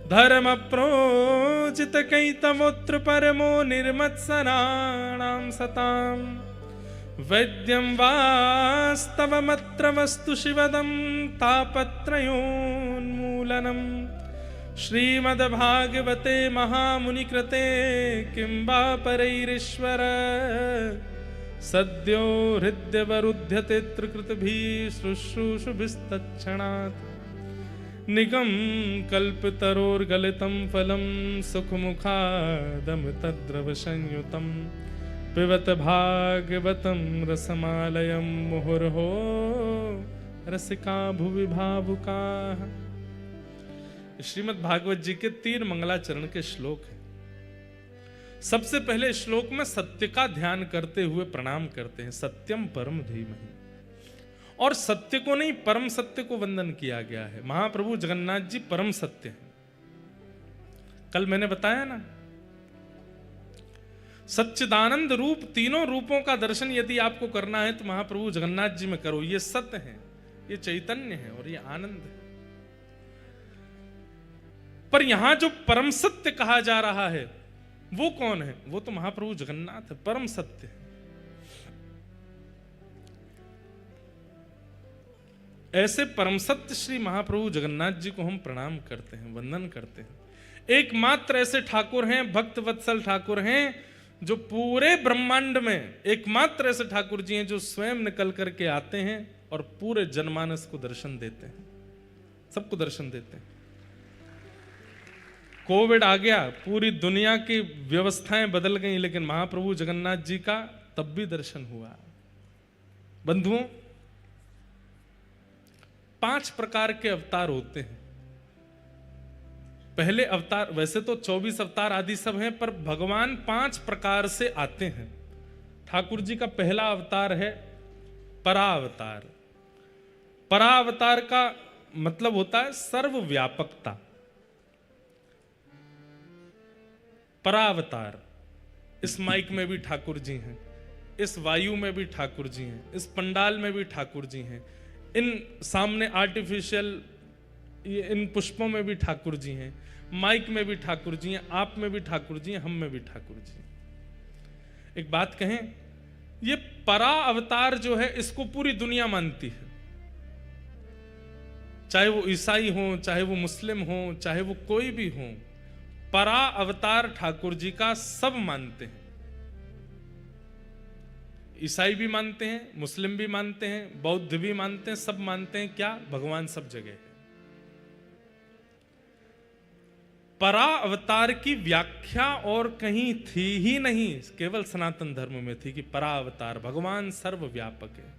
धर्म प्रोचित कैतमोत्र परमो निर्मत्सराणां सतां वैद्यं वास्तवमत्र वस्तु शिवदं तापत्रयोन्मूलनं श्रीमद्भागवते महामुनिकृते किं वा परैरीश्वर सद्यो हृद्यवरुध्यते त्रिकृतभिः शुश्रूषुभिस्तत्क्षणात् निगम कल्पतरोर्गलितं फलं सुखमुखादं तद्रव संयुतं पिबत भागवतं रसमालयं मुहुर्हो रसिका भुवि भावुकाः। श्रीमद् भागवत जी के 3 मंगलाचरण के श्लोक हैं। सबसे पहले श्लोक में सत्य का ध्यान करते हुए प्रणाम करते हैं, सत्यम परम धीमहि। और सत्य को नहीं, परम सत्य को वंदन किया गया है। महाप्रभु जगन्नाथ जी परम सत्य हैं। कल मैंने बताया ना, सच्चिदानंद रूप, तीनों रूपों का दर्शन यदि आपको करना है तो महाप्रभु जगन्नाथ जी में करो। ये सत्य है, ये चैतन्य है और ये आनंद है। पर यहां जो परम सत्य कहा जा रहा है वो कौन है? वो तो महाप्रभु जगन्नाथ है, परम सत्य है। ऐसे परम सत्य श्री महाप्रभु जगन्नाथ जी को हम प्रणाम करते हैं, वंदन करते हैं। एकमात्र ऐसे ठाकुर हैं, भक्त वत्सल ठाकुर हैं, जो पूरे ब्रह्मांड में एकमात्र ऐसे ठाकुर जी हैं जो स्वयं निकल करके आते हैं और पूरे जनमानस को दर्शन देते हैं, सबको दर्शन देते हैं। कोविड आ गया, पूरी दुनिया की व्यवस्थाएं बदल गई, लेकिन महाप्रभु जगन्नाथ जी का तब भी दर्शन हुआ। बंधुओं, 5 प्रकार के अवतार होते हैं। पहले अवतार, वैसे तो 24 अवतार आदि सब हैं, पर भगवान 5 प्रकार से आते हैं। ठाकुर जी का पहला अवतार है परावतार। परावतार का मतलब होता है सर्वव्यापकता। परावतार, इस माइक में भी ठाकुर जी हैं, इस वायु में भी ठाकुर जी हैं, इस पंडाल में भी ठाकुर जी हैं, इन सामने आर्टिफिशियल इन पुष्पों में भी ठाकुर जी हैं, माइक में भी ठाकुर जी हैं, आप में भी ठाकुर जी हैं, हम में भी ठाकुर जी हैं। एक बात कहें, ये परा अवतार जो है इसको पूरी दुनिया मानती है। चाहे वो ईसाई हो, चाहे वो मुस्लिम हो, चाहे वो कोई भी हो, परा अवतार ठाकुर जी का सब मानते हैं। ईसाई भी मानते हैं, मुस्लिम भी मानते हैं, बौद्ध भी मानते हैं, सब मानते हैं क्या? भगवान सब जगह है। परा अवतार की व्याख्या और कहीं थी ही नहीं, केवल सनातन धर्म में थी कि परा अवतार भगवान सर्वव्यापक है।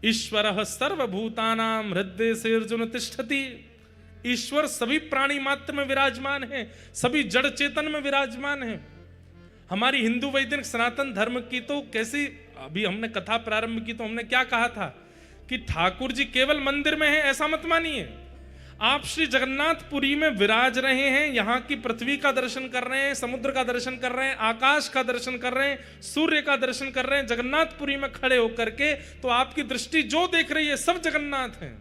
ईश्वरः सर्वभूतानां हृदय से अर्जुन तिष्ठति। ईश्वर सभी प्राणी मात्र में विराजमान है, सभी जड़ चेतन में विराजमान है। हमारी हिंदू वैदिक सनातन धर्म की तो कैसी, अभी हमने कथा प्रारंभ की तो हमने क्या कहा था कि ठाकुर जी केवल मंदिर में हैं, ऐसा मत मानिए। आप श्री जगन्नाथपुरी में विराज रहे हैं, यहाँ की पृथ्वी का दर्शन कर रहे हैं, समुद्र का दर्शन कर रहे हैं, आकाश का दर्शन कर रहे हैं, सूर्य का दर्शन कर रहे हैं, जगन्नाथपुरी में खड़े होकर के, तो आपकी दृष्टि जो देख रही है सब जगन्नाथ हैं।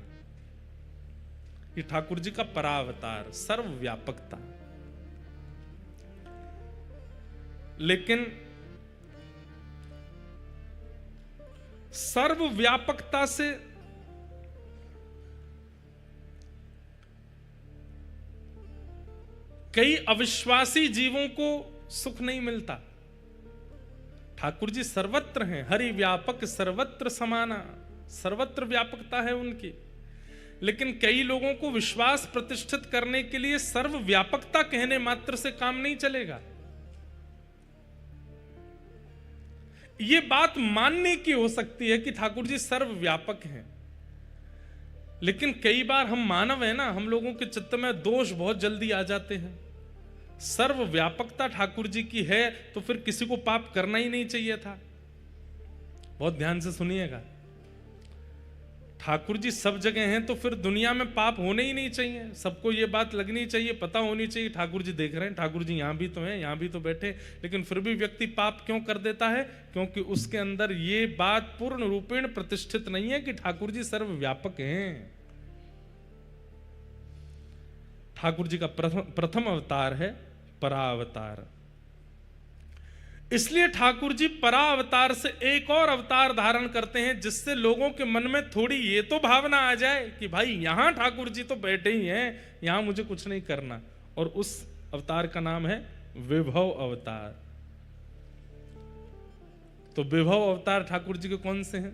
ये ठाकुर जी का परावतार, सर्वव्यापकता। लेकिन सर्वव्यापकता से कई अविश्वासी जीवों को सुख नहीं मिलता। ठाकुर जी सर्वत्र हैं, हरि व्यापक सर्वत्र समाना, सर्वत्र व्यापकता है उनकी। लेकिन कई लोगों को विश्वास प्रतिष्ठित करने के लिए सर्वव्यापकता कहने मात्र से काम नहीं चलेगा। ये बात मानने की हो सकती है कि ठाकुर जी सर्वव्यापक हैं, लेकिन कई बार हम मानव है ना, हम लोगों के चित्त में दोष बहुत जल्दी आ जाते हैं। सर्वव्यापकता ठाकुर जी की है तो फिर किसी को पाप करना ही नहीं चाहिए था। बहुत ध्यान से सुनिएगा, ठाकुर जी सब जगह हैं तो फिर दुनिया में पाप होने ही नहीं चाहिए। सबको ये बात लगनी चाहिए, पता होनी चाहिए ठाकुर जी देख रहे हैं, ठाकुर जी यहाँ भी तो हैं, यहाँ भी तो बैठे, लेकिन फिर भी व्यक्ति पाप क्यों कर देता है? क्योंकि उसके अंदर ये बात पूर्ण रूपेण प्रतिष्ठित नहीं है कि ठाकुर जी सर्वव्यापक हैं। ठाकुर जी का प्रथम अवतार है परावतार। इसलिए ठाकुर जी परावतार से एक और अवतार धारण करते हैं, जिससे लोगों के मन में थोड़ी ये तो भावना आ जाए कि भाई यहां ठाकुर जी तो बैठे ही हैं, यहां मुझे कुछ नहीं करना। और उस अवतार का नाम है विभव अवतार। तो विभव अवतार ठाकुर जी के कौन से हैं?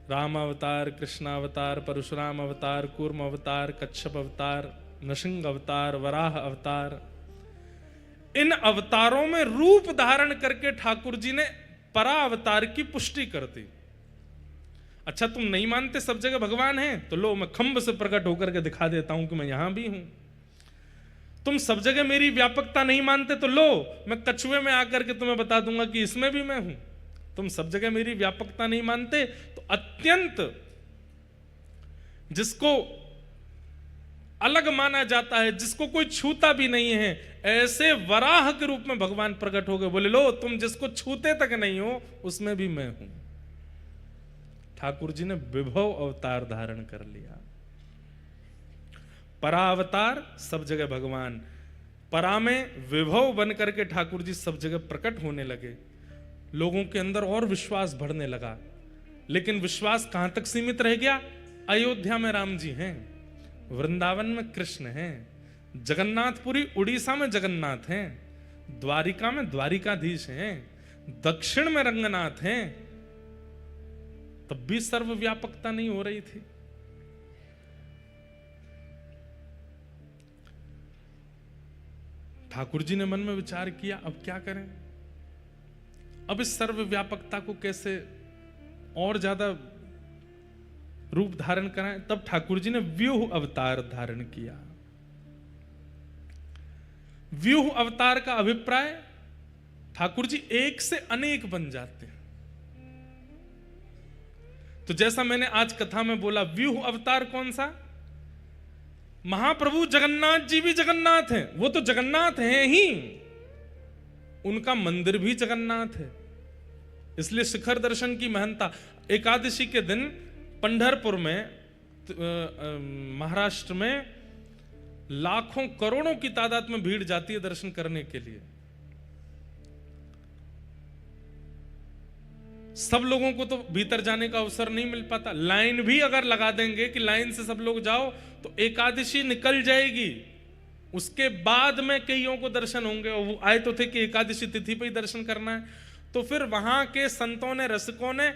राम अवतार, कृष्ण अवतार, परशुराम अवतार, कूर्म अवतार, कच्छप अवतार, नृसिंह अवतार, वराह अवतार। इन अवतारों में रूप धारण करके ठाकुर जी ने परा अवतार की पुष्टि कर दी। अच्छा, तुम नहीं मानते सब जगह भगवान है, तो लो मैं खंभ से प्रकट होकर के दिखा देता हूं कि मैं यहां भी हूं। तुम सब जगह मेरी व्यापकता नहीं मानते, तो लो मैं कछुए में आकर के तुम्हें बता दूंगा कि इसमें भी मैं हूं। तुम सब जगह मेरी व्यापकता नहीं मानते, तो अत्यंत जिसको अलग माना जाता है, जिसको कोई छूता भी नहीं है, ऐसे वराह के रूप में भगवान प्रकट हो गए। बोले लो तुम जिसको छूते तक नहीं हो उसमें भी मैं हूं। ठाकुर जी ने विभव अवतार धारण कर लिया। परावतार सब जगह भगवान, परा में विभव बन करके ठाकुर जी सब जगह प्रकट होने लगे। लोगों के अंदर और विश्वास बढ़ने लगा। लेकिन विश्वास कहां तक सीमित रह गया? अयोध्या में राम जी हैं, वृंदावन में कृष्ण हैं, जगन्नाथपुरी उड़ीसा में जगन्नाथ हैं, द्वारिका में द्वारिकाधीश हैं, दक्षिण में रंगनाथ हैं, तब भी सर्वव्यापकता नहीं हो रही थी। ठाकुर जी ने मन में विचार किया, अब क्या करें? अब इस सर्वव्यापकता को कैसे और ज्यादा रूप धारण कराएं? तब ठाकुर जी ने व्यूह अवतार धारण किया। व्यूह अवतार का अभिप्राय, ठाकुर जी एक से अनेक बन जाते हैं। तो जैसा मैंने आज कथा में बोला, व्यूह अवतार कौन सा? महाप्रभु जगन्नाथ जी भी जगन्नाथ हैं, वो तो जगन्नाथ हैं ही, उनका मंदिर भी जगन्नाथ है। इसलिए शिखर दर्शन की महत्ता। एकादशी के दिन पंढरपुर में, महाराष्ट्र में लाखों करोड़ों की तादाद में भीड़ जाती है दर्शन करने के लिए। सब लोगों को तो भीतर जाने का अवसर नहीं मिल पाता। लाइन भी अगर लगा देंगे कि लाइन से सब लोग जाओ, तो एकादशी निकल जाएगी, उसके बाद में कईयों को दर्शन होंगे। और वो आए तो थे कि एकादशी तिथि पे ही दर्शन करना है। तो फिर वहां के संतों ने, रसिकों ने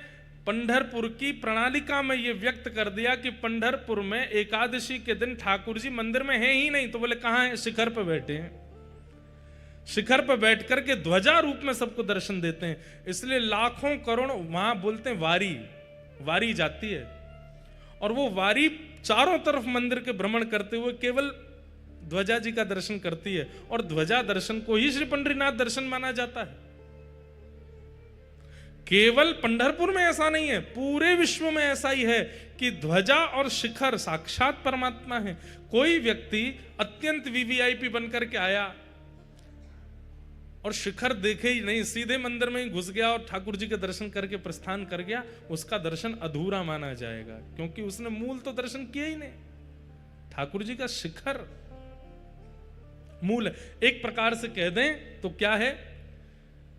पंढरपुर की प्रणालिका में यह व्यक्त कर दिया कि पंढरपुर में एकादशी के दिन ठाकुर जी मंदिर में है ही नहीं। तो बोले कहां है? शिखर पर बैठे हैं। शिखर पर बैठ करके ध्वजा रूप में सबको दर्शन देते हैं। इसलिए लाखों करोड़ों, वहां बोलते हैं वारी जाती है, और वो वारी चारों तरफ मंदिर के भ्रमण करते हुए केवल ध्वजा जी का दर्शन करती है। और ध्वजा दर्शन को ही श्री पंढरीनाथ दर्शन माना जाता है। केवल पंढरपुर में ऐसा नहीं है, पूरे विश्व में ऐसा ही है कि ध्वजा और शिखर साक्षात परमात्मा है। कोई व्यक्ति अत्यंत वीवीआईपी बनकर के आया और शिखर देखे ही नहीं, सीधे मंदिर में ही घुस गया और ठाकुर जी के दर्शन करके प्रस्थान कर गया, उसका दर्शन अधूरा माना जाएगा, क्योंकि उसने मूल तो दर्शन किया ही नहीं। ठाकुर जी का शिखर मूल है। एक प्रकार से कह दें तो क्या है?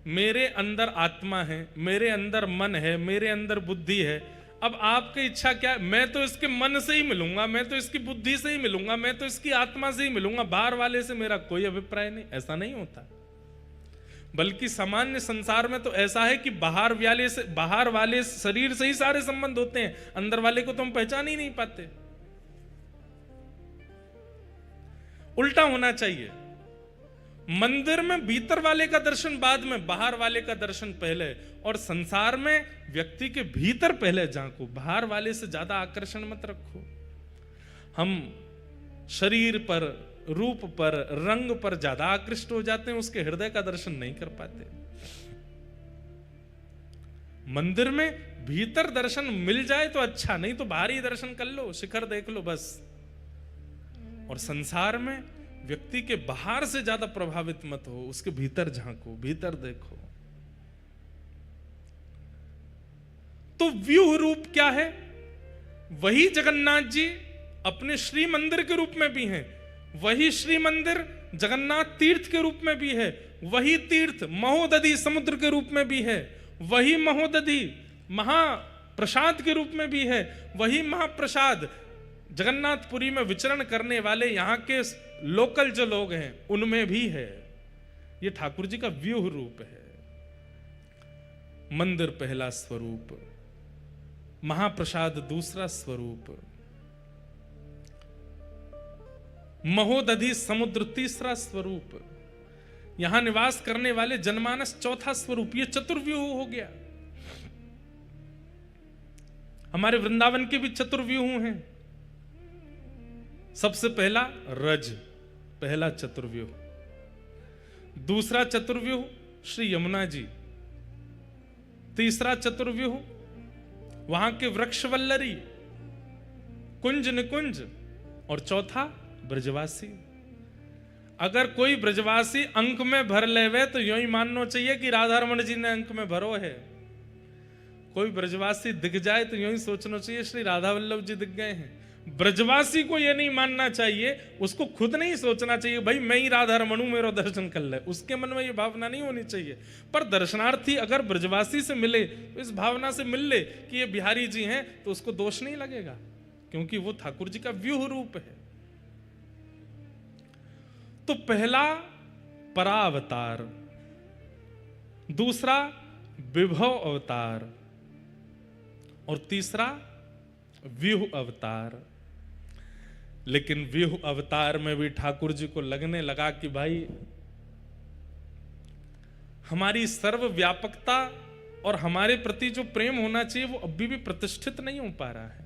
मेरे अंदर आत्मा है, मेरे अंदर मन है, मेरे अंदर बुद्धि है। अब आपकी इच्छा क्या है? मैं तो इसके मन से ही मिलूंगा, मैं तो इसकी बुद्धि से ही मिलूंगा, मैं तो इसकी आत्मा से ही मिलूंगा, बाहर वाले से मेरा कोई अभिप्राय नहीं। ऐसा नहीं होता। बल्कि सामान्य संसार में तो ऐसा है कि बाहर वाले शरीर से ही सारे संबंध होते हैं, अंदर वाले को तो हम पहचान ही नहीं पाते। उल्टा होना चाहिए। मंदिर में भीतर वाले का दर्शन बाद में, बाहर वाले का दर्शन पहले। और संसार में व्यक्ति के भीतर पहले झांको, बाहर वाले से ज्यादा आकर्षण मत रखो। हम शरीर पर, रूप पर, रंग पर ज्यादा आकृष्ट हो जाते हैं, उसके हृदय का दर्शन नहीं कर पाते। मंदिर में भीतर दर्शन मिल जाए तो अच्छा, नहीं तो बाहरी दर्शन कर लो, शिखर देख लो बस। और संसार में व्यक्ति के बाहर से ज्यादा प्रभावित मत हो, उसके भीतर झांको, भीतर देखो। तो व्यूह रूप क्या है? वही जगन्नाथ जी अपने श्री मंदिर के रूप में भी हैं, वही श्री मंदिर जगन्नाथ तीर्थ के रूप में भी है, वही तीर्थ महोदधि समुद्र के रूप में भी है, वही महोदधि महाप्रसाद के रूप में भी है, वही महाप्रसाद जगन्नाथपुरी में विचरण करने वाले यहाँ के लोकल जो लोग हैं उनमें भी है। ये ठाकुर जी का व्यूह रूप है। मंदिर पहला स्वरूप, महाप्रसाद दूसरा स्वरूप, महोदधि समुद्र तीसरा स्वरूप। यहां निवास करने वाले जनमानस चौथा स्वरूप, ये चतुर्व्यूह हो गया। हमारे वृंदावन के भी चतुर्व्यूह हैं। सबसे पहला रज, पहला चतुर्व्यूह। दूसरा चतुर्व्यूह श्री यमुना जी। तीसरा चतुर्व्यूह वहां के वृक्षवल्लरी, कुंज निकुंज। और चौथा ब्रजवासी। अगर कोई ब्रजवासी अंक में भर लेवे तो यूं ही मानना चाहिए कि राधा रमण जी ने अंक में भरो है। कोई ब्रजवासी दिख जाए तो यूं ही सोचना चाहिए श्री राधा वल्लभ जी दिख गए हैं। ब्रजवासी को यह नहीं मानना चाहिए, उसको खुद नहीं सोचना चाहिए भाई मैं ही राधा रमण हूं, मेरा दर्शन कर ले। उसके मन में यह भावना नहीं होनी चाहिए। पर दर्शनार्थी अगर ब्रजवासी से मिले तो इस भावना से मिल ले कि ये बिहारी जी हैं, तो उसको दोष नहीं लगेगा, क्योंकि वो ठाकुर जी का व्यूह रूप है। तो पहला परावतार, दूसरा विभव अवतार और तीसरा व्यूह अवतार। लेकिन व्यूह अवतार में भी ठाकुर जी को लगने लगा कि भाई हमारी सर्वव्यापकता और हमारे प्रति जो प्रेम होना चाहिए वो अभी भी प्रतिष्ठित नहीं हो पा रहा है।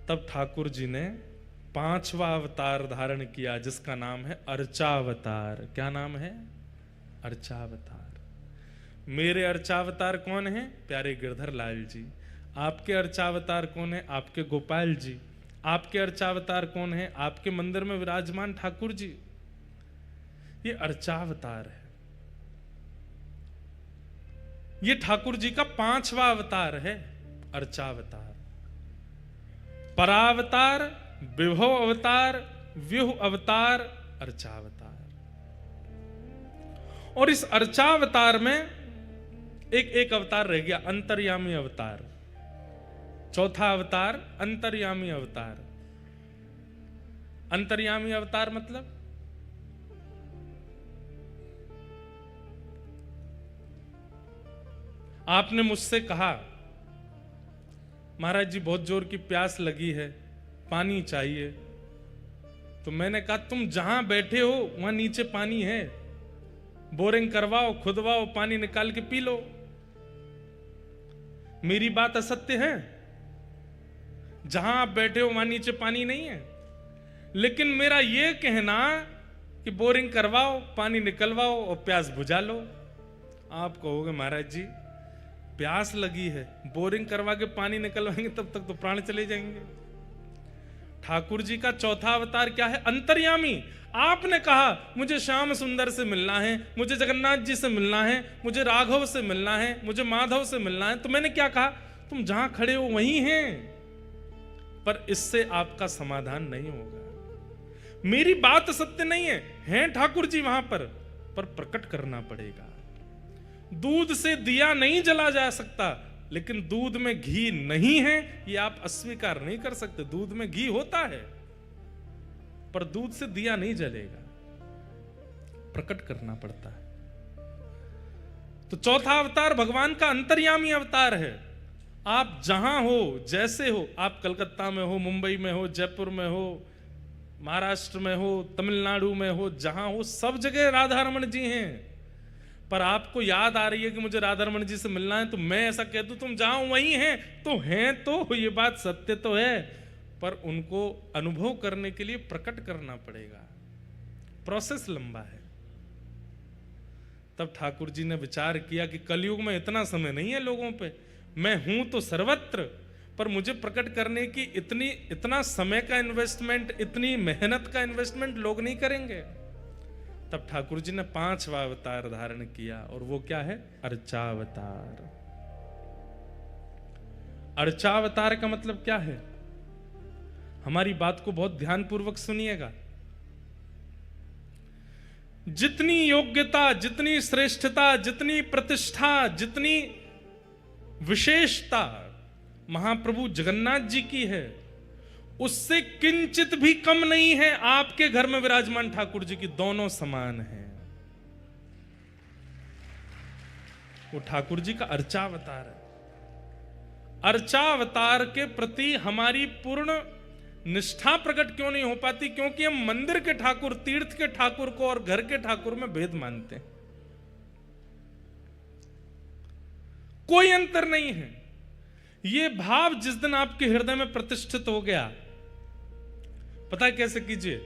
तब ठाकुर जी ने पांचवा अवतार धारण किया, जिसका नाम है अर्चावतार। क्या नाम है? अर्चावतार। मेरे अर्चावतार कौन है? प्यारे गिरधर लाल जी। आपके अर्चावतार कौन है? आपके गोपाल जी। आपके अर्चावतार कौन है? आपके मंदिर में विराजमान ठाकुर जी। ये अर्चावतार है। ये ठाकुर जी का पांचवा अवतार है, अर्चावतार। परावतार, विभव अवतार, व्यूह अवतार, अर्चावतार। और इस अर्चावतार में एक अवतार रह गया, अंतर्यामी अवतार। चौथा अवतार अंतर्यामी अवतार। अंतर्यामी अवतार मतलब आपने मुझसे कहा महाराज जी बहुत जोर की प्यास लगी है, पानी चाहिए। तो मैंने कहा तुम जहां बैठे हो वहां नीचे पानी है, बोरिंग करवाओ, खुदवाओ, पानी निकाल के पी लो। मेरी बात असत्य है? जहां आप बैठे हो वहां नीचे पानी नहीं है। लेकिन मेरा यह कहना कि बोरिंग करवाओ, पानी निकलवाओ और प्यास बुझा लो। आप कहोगे महाराज जी प्यास लगी है, बोरिंग करवा के पानी निकलवाएंगे तब तक तो प्राण चले जाएंगे। ठाकुर जी का चौथा अवतार क्या है? अंतर्यामी। आपने कहा मुझे श्याम सुंदर से मिलना है, मुझे जगन्नाथ जी से मिलना है, मुझे राघव से मिलना है, मुझे माधव से मिलना है। तो मैंने क्या कहा? तुम जहां खड़े हो वहीं हैं। पर इससे आपका समाधान नहीं होगा। मेरी बात सत्य नहीं है ठाकुर जी वहां पर प्रकट करना पड़ेगा। दूध से दिया नहीं जला जा सकता, लेकिन दूध में घी नहीं है ये आप अस्वीकार नहीं कर सकते। दूध में घी होता है पर दूध से दिया नहीं जलेगा, प्रकट करना पड़ता है। तो चौथा अवतार भगवान का अंतर्यामी अवतार है। आप जहां हो, जैसे हो, आप कलकत्ता में हो, मुंबई में हो, जयपुर में हो, महाराष्ट्र में हो, तमिलनाडु में हो, जहां हो सब जगह राधा रमण जी हैं। पर आपको याद आ रही है कि मुझे राधा रमण जी से मिलना है, तो मैं ऐसा कह दूं तुम जहां वहीं हैं, तो हैं, तो ये बात सत्य तो है, पर उनको अनुभव करने के लिए प्रकट करना पड़ेगा। प्रोसेस लंबा है। तब ठाकुर जी ने विचार किया कि कलयुग में इतना समय नहीं है लोगों पे, मैं हूं तो सर्वत्र, पर मुझे प्रकट करने की इतना समय का इन्वेस्टमेंट, इतनी मेहनत का इन्वेस्टमेंट लोग नहीं करेंगे। तब ठाकुर जी ने पांचवा अवतार धारण किया, और वो क्या है? अर्चावतार। अर्चावतार का मतलब क्या है? हमारी बात को बहुत ध्यानपूर्वक सुनिएगा। जितनी योग्यता, जितनी श्रेष्ठता, जितनी प्रतिष्ठा, जितनी विशेषता महाप्रभु जगन्नाथ जी की है, उससे किंचित भी कम नहीं है आपके घर में विराजमान ठाकुर जी की। दोनों समान हैं। वो ठाकुर जी का अर्चावतार है। अर्चावतार के प्रति हमारी पूर्ण निष्ठा प्रकट क्यों नहीं हो पाती? क्योंकि हम मंदिर के ठाकुर, तीर्थ के ठाकुर को और घर के ठाकुर में भेद मानते हैं। कोई अंतर नहीं है। ये भाव जिस दिन आपके हृदय में प्रतिष्ठित हो गया, पता है कैसे कीजिए?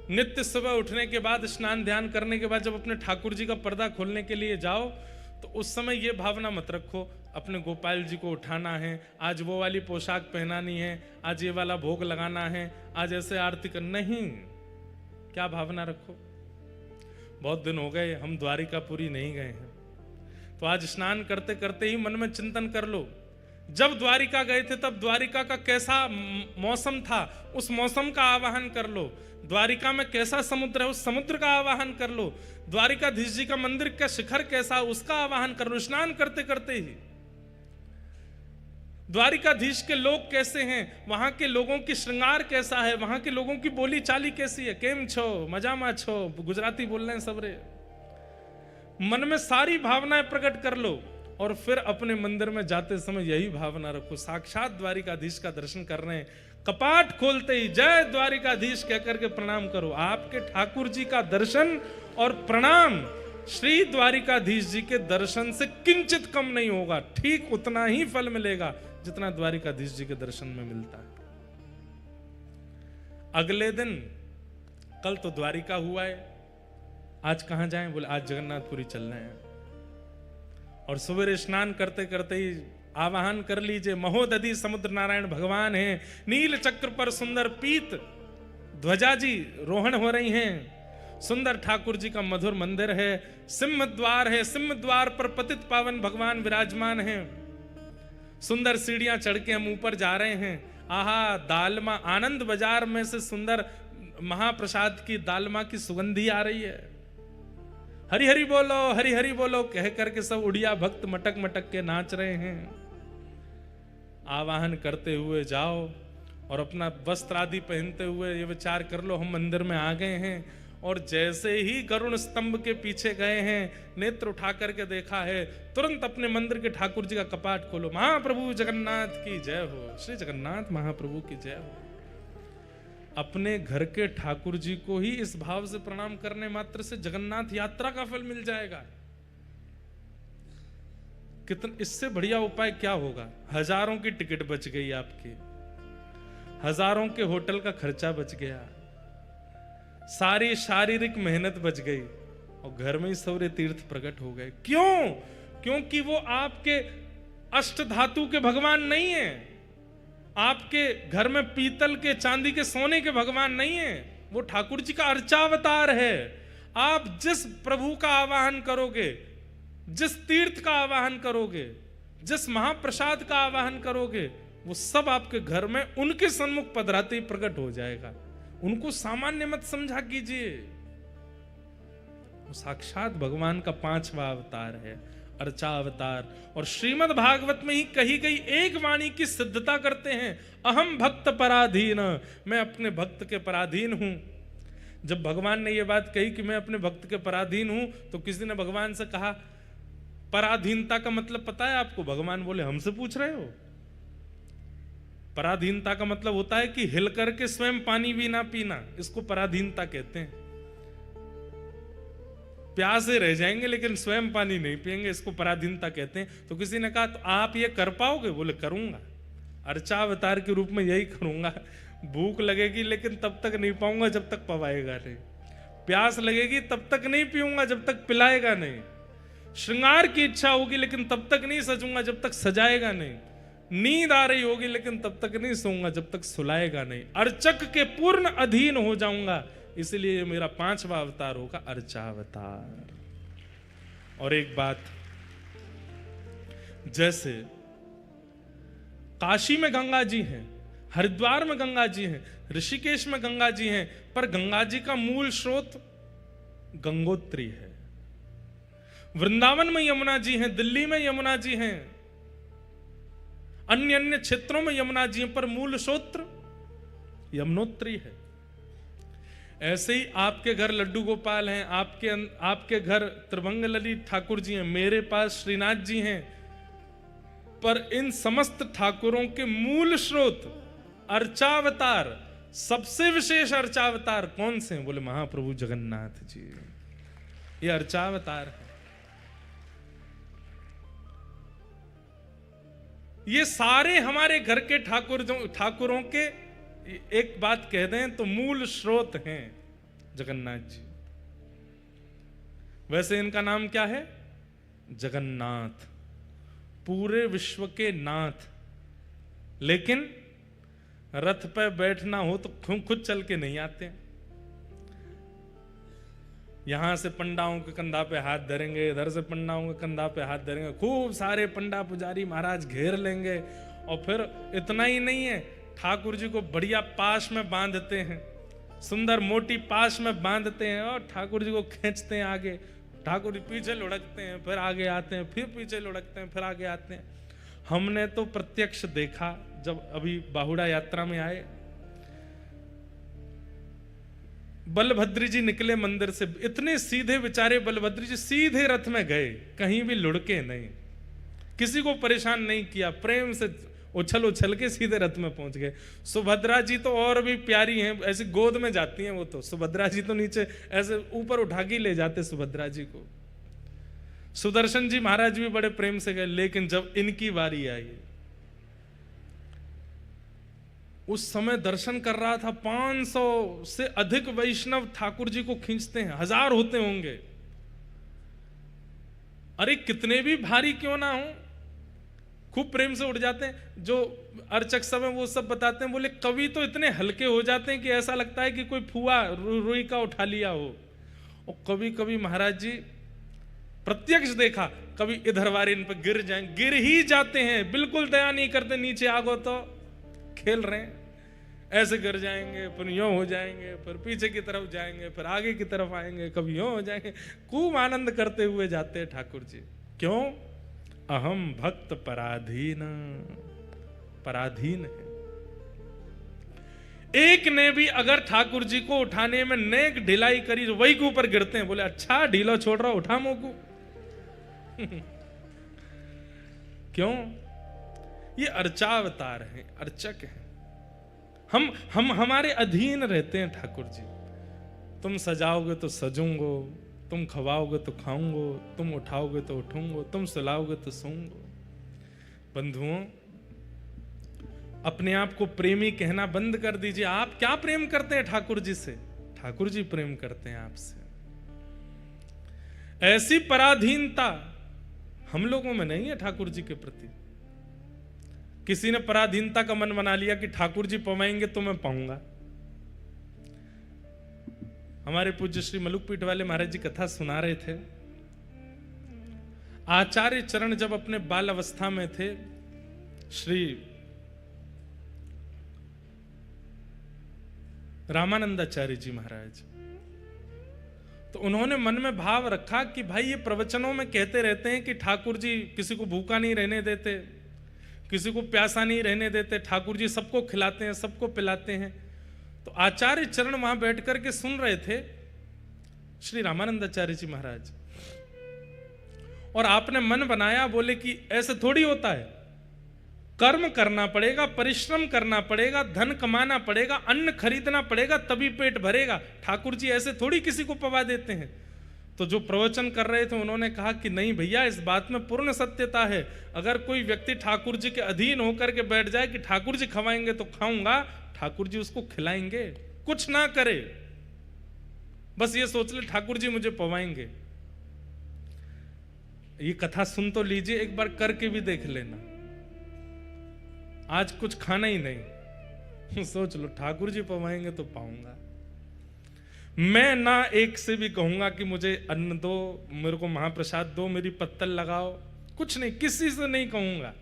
नित्य सुबह उठने के बाद, स्नान ध्यान करने के बाद जब अपने ठाकुर जी का पर्दा खोलने के लिए जाओ, तो उस समय ये भावना मत रखो अपने गोपाल जी को उठाना है, आज वो वाली पोशाक पहनानी है, आज ये वाला भोग लगाना है, आज ऐसे आरती कर, नहीं। क्या भावना रखो? बहुत दिन हो गए हम द्वारिकापुरी नहीं गए हैं, तो आज स्नान करते करते ही मन में चिंतन कर लो, जब द्वारिका गए थे तब द्वारिका का कैसा मौसम था, उस मौसम का आवाहन कर लो। द्वारिका में कैसा समुद्र है, उस समुद्र का आवाहन कर लो। द्वारिकाधीश जी का मंदिर का शिखर कैसा, उसका आवाहन कर लो स्नान करते करते ही। द्वारिकाधीश के लोग कैसे हैं, वहां के लोगों की श्रृंगार कैसा है, वहां के लोगों की बोली चाली कैसी है, केम छो, मजामा छो, गुजराती बोल रहे हैं सबरे। मन में सारी भावनाएं प्रकट कर लो और फिर अपने मंदिर में जाते समय यही भावना रखो, साक्षात द्वारिकाधीश का दर्शन कर रहे हैं। कपाट खोलते ही जय द्वारिकाधीश कहकर के प्रणाम करो। आपके ठाकुर जी का दर्शन और प्रणाम श्री द्वारिकाधीश जी के दर्शन से किंचित कम नहीं होगा, ठीक उतना ही फल मिलेगा जितना द्वारिकाधीश जी के दर्शन में मिलता है। अगले दिन, कल तो द्वारिका हुआ है, आज कहां जाएं? बोले आज जगन्नाथपुरी चल रहे हैं। और सवेरे स्नान करते करते ही आवाहन कर लीजिए, महोदधि समुद्र नारायण भगवान हैं, नील चक्र पर सुंदर पीत ध्वजा जी रोहण हो रही हैं, सुंदर ठाकुर जी का मधुर मंदिर है, सिंह द्वार है, सिंह द्वार पर पतित पावन भगवान विराजमान हैं, सुंदर सीढ़ियां चढ़ के हम ऊपर जा रहे हैं। आहा, दालमा, आनंद बाजार में से सुंदर महाप्रसाद की दालमा की सुगंधी आ रही है। हरि हरि बोलो, हरि हरि बोलो कह करके सब उड़िया भक्त मटक मटक के नाच रहे हैं। आवाहन करते हुए जाओ और अपना वस्त्र आदि पहनते हुए ये विचार कर लो, हम मंदिर में आ गए हैं। और जैसे ही गरुण स्तंभ के पीछे गए हैं, नेत्र उठा करके देखा है, तुरंत अपने मंदिर के ठाकुर जी का कपाट खोलो, महाप्रभु जगन्नाथ की जय हो, श्री जगन्नाथ महाप्रभु की जय हो। अपने घर के ठाकुर जी को ही इस भाव से प्रणाम करने मात्र से जगन्नाथ यात्रा का फल मिल जाएगा। कितना इससे बढ़िया उपाय क्या होगा? हजारों की टिकट बच गई आपकी, हजारों के होटल का खर्चा बच गया, सारी शारीरिक मेहनत बच गई और घर में ही सौर्य तीर्थ प्रकट हो गए। क्यों? क्योंकि वो आपके अष्ट धातु के भगवान नहीं है, आपके घर में पीतल के, चांदी के, सोने के भगवान नहीं है, वो ठाकुर जी का अर्चावतार है। आप जिस प्रभु का आवाहन करोगे, जिस तीर्थ का आवाहन करोगे, जिस महाप्रसाद का आवाहन करोगे, वो सब आपके घर में उनके सन्मुख पधराते ही प्रकट हो जाएगा। उनको सामान्य मत समझा कीजिए, वो साक्षात भगवान का 5वां अवतार है, अर्चावतार। और श्रीमद् भागवत में ही कही गई एक वाणी की सिद्धता करते हैं, अहम भक्त पराधीन, मैं अपने भक्त के पराधीन हूं। जब भगवान ने यह बात कही कि मैं अपने भक्त के पराधीन हूं, तो किसी ने भगवान से कहा, पराधीनता का मतलब पता है आपको? भगवान बोले, हमसे पूछ रहे हो? पराधीनता का मतलब होता है कि हिल करके स्वयं पानी भी ना पीना, इसको पराधीनता कहते हैं। प्यासे रह जाएंगे लेकिन स्वयं पानी नहीं पिएंगे, इसको पराधीनता कहते हैं। तो किसी ने कहा, तो आप ये कर पाओगे? बोले, करूंगा, अर्चावतार के रूप में यही करूंगा। भूख लगेगी लेकिन तब तक नहीं पाऊंगा जब तक पवाएगा नहीं, प्यास लगेगी तब तक नहीं पीऊंगा जब तक पिलाएगा नहीं, श्रृंगार की इच्छा होगी लेकिन तब तक नहीं सजूंगा जब तक सजाएगा नहीं, नींद आ रही होगी लेकिन तब तक नहीं सोऊंगा जब तक सुलाएगा नहीं, अर्चक के पूर्ण अधीन हो जाऊंगा, इसलिए मेरा 5वां अवतार होगा अर्चावतार। और एक बात, जैसे काशी में गंगा जी हैं, हरिद्वार में गंगा जी हैं, ऋषिकेश में गंगा जी हैं, पर गंगा जी का मूल स्रोत गंगोत्री है। वृंदावन में यमुना जी हैं, दिल्ली में यमुना जी हैं, अन्य अन्य क्षेत्रों में यमुना जी हैं, पर मूल स्रोत यमुनोत्री है। ऐसे ही आपके घर लड्डू गोपाल हैं, आपके घर त्रिभंग ललित ठाकुर जी हैं, मेरे पास श्रीनाथ जी हैं, पर इन समस्त ठाकुरों के मूल स्रोत अर्चावतार सबसे विशेष अर्चावतार कौन से हैं? बोले महाप्रभु जगन्नाथ जी, ये अर्चावतार है। ये सारे हमारे घर के ठाकुरों के एक बात कह दें तो मूल स्रोत हैं जगन्नाथ जी। वैसे इनका नाम क्या है? जगन्नाथ, पूरे विश्व के नाथ। लेकिन रथ पे बैठना हो तो खुद चल के नहीं आते। यहां से पंडाओं के कंधा पे हाथ धरेंगे, इधर से पंडाओं के कंधा पे हाथ धरेंगे, खूब सारे पंडा पुजारी महाराज घेर लेंगे। और फिर इतना ही नहीं है, ठाकुर जी को बढ़िया पाश में बांधते हैं, सुंदर मोटी पाश में बांधते हैं और ठाकुर जी को खींचते हैं आगे। ठाकुर जी पीछे लुढ़कते हैं, फिर आगे आते हैं, फिर पीछे लुढ़कते हैं, फिर आगे आते हैं। हमने तो प्रत्यक्ष देखा जब अभी बाहुड़ा यात्रा में आए, बलभद्र जी निकले मंदिर से, इतने सीधे बेचारे बलभद्र जी सीधे रथ में गए, कहीं भी लुढ़के नहीं, किसी को परेशान नहीं किया, प्रेम से उछल उछल के सीधे रथ में पहुंच गए। सुभद्रा जी तो और भी प्यारी हैं, ऐसी गोद में जाती हैं वो तो। सुभद्रा जी तो नीचे ऐसे ऊपर उठा के ले जाते सुभद्रा जी को। सुदर्शन जी महाराज भी बड़े प्रेम से गए। लेकिन जब इनकी बारी आई, उस समय दर्शन कर रहा था, 500 से अधिक वैष्णव ठाकुर जी को खींचते हैं, 1000 होते होंगे। अरे कितने भी भारी क्यों ना हो, खूब प्रेम से उठ जाते हैं। जो अर्चक सब हैं वो सब बताते हैं, बोले कभी तो इतने हल्के हो जाते हैं कि ऐसा लगता है कि कोई फुआ रुई का उठा लिया हो। और कभी कभी महाराज जी प्रत्यक्ष देखा, कभी इधर वाले इन पर गिर जाएं, गिर ही जाते हैं, बिल्कुल दया नहीं करते, नीचे आगो तो खेल रहे हैं, ऐसे गिर जाएंगे, फिर यूं हो जाएंगे, फिर पीछे की तरफ जाएंगे, फिर आगे की तरफ आएंगे, कभी यूं हो जाएंगे। खूब आनंद करते हुए जाते हैं ठाकुर जी। क्यों? अहम भक्त पराधीन, पराधीन है। एक ने भी अगर ठाकुर जी को उठाने में नेक ढिलाई करी तो वही के ऊपर गिरते हैं। बोले अच्छा ढीला छोड़ रहा, उठा मोकू। क्यों? ये अर्चावतार हैं, अर्चक हैं। हम हमारे अधीन रहते हैं ठाकुर जी। तुम सजाओगे तो सजूंगो, तुम खवाओगे तो खाऊंगो, तुम उठाओगे तो उठूंगो, तुम सुलाओगे तो सोऊंगो। बंधुओं, अपने आप को प्रेमी कहना बंद कर दीजिए। आप क्या प्रेम करते हैं ठाकुर जी से? ठाकुर जी प्रेम करते हैं आपसे। ऐसी पराधीनता हम लोगों में नहीं है ठाकुर जी के प्रति। किसी ने पराधीनता का मन बना लिया कि ठाकुर जी पवाएंगे तो मैं पाऊंगा। हमारे पूज्य श्री मलुकपीठ वाले महाराज जी कथा सुना रहे थे। आचार्य चरण जब अपने बाल अवस्था में थे, श्री रामानंदाचार्य जी महाराज, तो उन्होंने मन में भाव रखा कि भाई ये प्रवचनों में कहते रहते हैं कि ठाकुर जी किसी को भूखा नहीं रहने देते, किसी को प्यासा नहीं रहने देते, ठाकुर जी सबको खिलाते हैं, सबको पिलाते हैं। तो आचार्य चरण वहां बैठ करके सुन रहे थे श्री रामानंदाचार्य जी महाराज, और आपने मन बनाया, बोले कि ऐसे थोड़ी होता है, कर्म करना पड़ेगा, परिश्रम करना पड़ेगा, धन कमाना पड़ेगा, अन्न खरीदना पड़ेगा, तभी पेट भरेगा। ठाकुर जी ऐसे थोड़ी किसी को पवा देते हैं। तो जो प्रवचन कर रहे थे उन्होंने कहा कि नहीं भैया, इस बात में पूर्ण सत्यता है। अगर कोई व्यक्ति ठाकुर जी के अधीन होकर के बैठ जाए कि ठाकुर जी खवाएंगे तो खाऊंगा, ठाकुर जी उसको खिलाएंगे, कुछ ना करे, बस ये सोच ले ठाकुर जी मुझे पवाएंगे। ये कथा सुन तो लीजिए, एक बार करके भी देख लेना। आज कुछ खाना ही नहीं, सोच लो ठाकुर जी पवाएंगे तो पाऊंगा। मैं ना एक से भी कहूंगा कि मुझे अन्न दो, मेरे को महाप्रसाद दो, मेरी पत्तल लगाओ, कुछ नहीं, किसी से नहीं कहूंगा।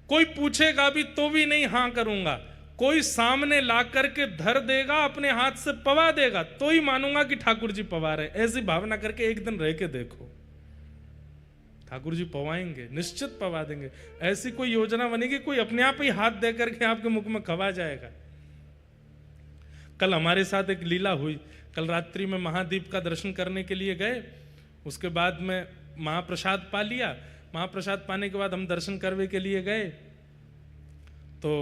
कोई पूछेगा भी तो भी नहीं हाँ करूंगा। कोई सामने ला करके धर देगा, अपने हाथ से पवा देगा, तो ही मानूंगा कि ठाकुर जी पवा रहे। ऐसी भावना करके एक दिन रह के देखो, ठाकुर जी पवाएंगे, निश्चित पवा देंगे। ऐसी कोई योजना बनेगी, कोई अपने आप ही हाथ दे करके आपके मुख में खवा जाएगा। कल हमारे साथ एक लीला हुई। कल रात्रि में महादीप का दर्शन करने के लिए गए, उसके बाद में महाप्रसाद पा लिया। महाप्रसाद पाने के बाद हम दर्शन करने के लिए गए, तो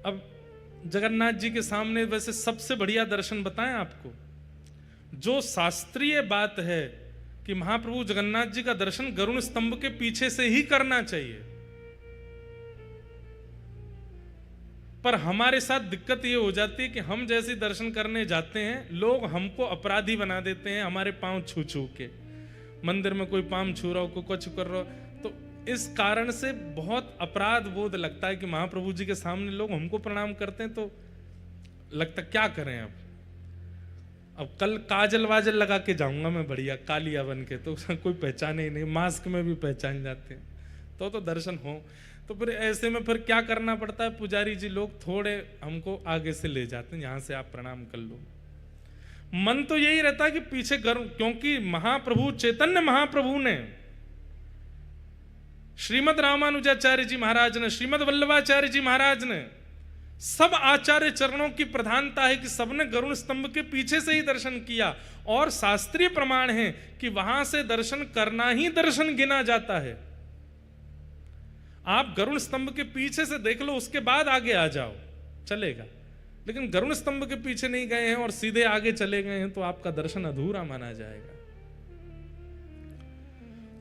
अब जगन्नाथ जी के सामने वैसे सबसे बढ़िया दर्शन बताएं आपको, जो शास्त्रीय बात है कि महाप्रभु जगन्नाथ जी का दर्शन गरुड़ स्तंभ के पीछे से ही करना चाहिए, पर हमारे साथ दिक्कत ये हो जाती है कि हम जैसे दर्शन करने जाते हैं लोग हमको अपराधी बना देते हैं, हमारे पांव छू छू के, मंदिर में कोई पांव छू रहा हो, कोई कुछ कर रहा हो, तो इस कारण से बहुत अपराध बोध लगता है कि महाप्रभु जी के सामने लोग हमको प्रणाम करते हैं, तो लगता क्या करें। अब कल काजल वाजल लगा के जाऊंगा मैं बढ़िया कालिया बन के, तो कोई पहचाने ही नहीं, मास्क में भी पहचान जाते हैं, तो दर्शन हो। तो फिर ऐसे में फिर क्या करना पड़ता है, पुजारी जी लोग थोड़े हमको आगे से ले जाते हैं, यहाँ से आप प्रणाम कर लो। मन तो यही रहता है कि पीछे क्योंकि महाप्रभु चैतन्य महाप्रभु ने, श्रीमद रामानुजाचार्य जी महाराज ने, श्रीमद वल्लभाचार्य जी महाराज ने, सब आचार्य चरणों की प्रधानता है कि सबने गरुड़ स्तंभ के पीछे से ही दर्शन किया, और शास्त्रीय प्रमाण है कि वहां से दर्शन करना ही दर्शन गिना जाता है। आप गरुड़ स्तंभ के पीछे से देख लो, उसके बाद आगे आ जाओ, चलेगा। लेकिन गरुड़ स्तंभ के पीछे नहीं गए हैं और सीधे आगे चले गए हैं तो आपका दर्शन अधूरा माना जाएगा।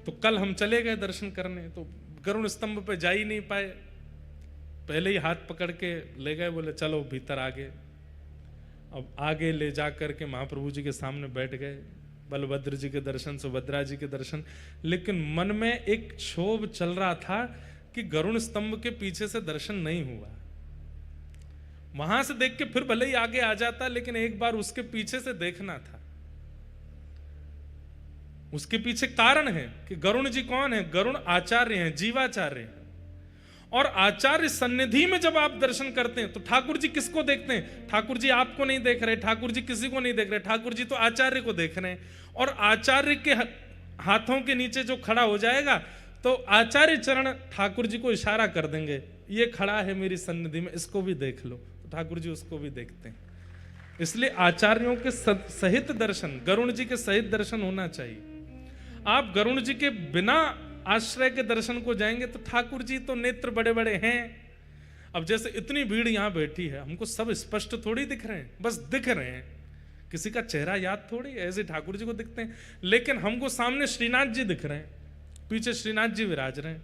तो कल हम चले गए दर्शन करने, तो गरुड़ स्तंभ पे जा ही नहीं पाए, पहले ही हाथ पकड़ के ले गए, बोले चलो भीतर आगे। अब आगे ले जा करके महाप्रभु जी के सामने बैठ गए, बलभद्र जी के दर्शन, सुभद्रा जी के दर्शन, लेकिन मन में एक क्षोभ चल रहा था कि गरुड़ स्तंभ के पीछे से दर्शन नहीं हुआ। वहां से देख के फिर भले ही आगे आ जाता, लेकिन एक बार उसके पीछे से देखना था। उसके पीछे कारण है कि गरुड़ जी कौन है, गरुड़ आचार्य हैं, जीवाचार्य हैं, और आचार्य सन्निधि में जब आप दर्शन करते हैं तो ठाकुर जी किसको देखते हैं, ठाकुर जी आपको नहीं देख रहे, ठाकुर जी किसी को नहीं देख रहे, ठाकुर जी तो आचार्य को देख रहे हैं। और आचार्य के हाथों के नीचे जो खड़ा हो जाएगा तो आचार्य चरण ठाकुर जी को इशारा कर देंगे, ये खड़ा है मेरी सन्निधि में, इसको भी देख लो, तो ठाकुर जी उसको भी देखते हैं। इसलिए आचार्यों के सहित दर्शन, गरुड़ जी के सहित दर्शन होना चाहिए। आप गरुड़ जी के बिना आश्रय के दर्शन को जाएंगे तो ठाकुर जी तो नेत्र बड़े बड़े हैं। अब जैसे इतनी भीड़ यहां बैठी है, हमको सब स्पष्ट थोड़ी दिख रहे हैं, बस दिख रहे हैं, किसी का चेहरा याद थोड़ी, ऐसे ठाकुर जी को दिखते हैं। लेकिन हमको सामने श्रीनाथ जी दिख रहे हैं, पीछे श्रीनाथ जी विराज रहे हैं।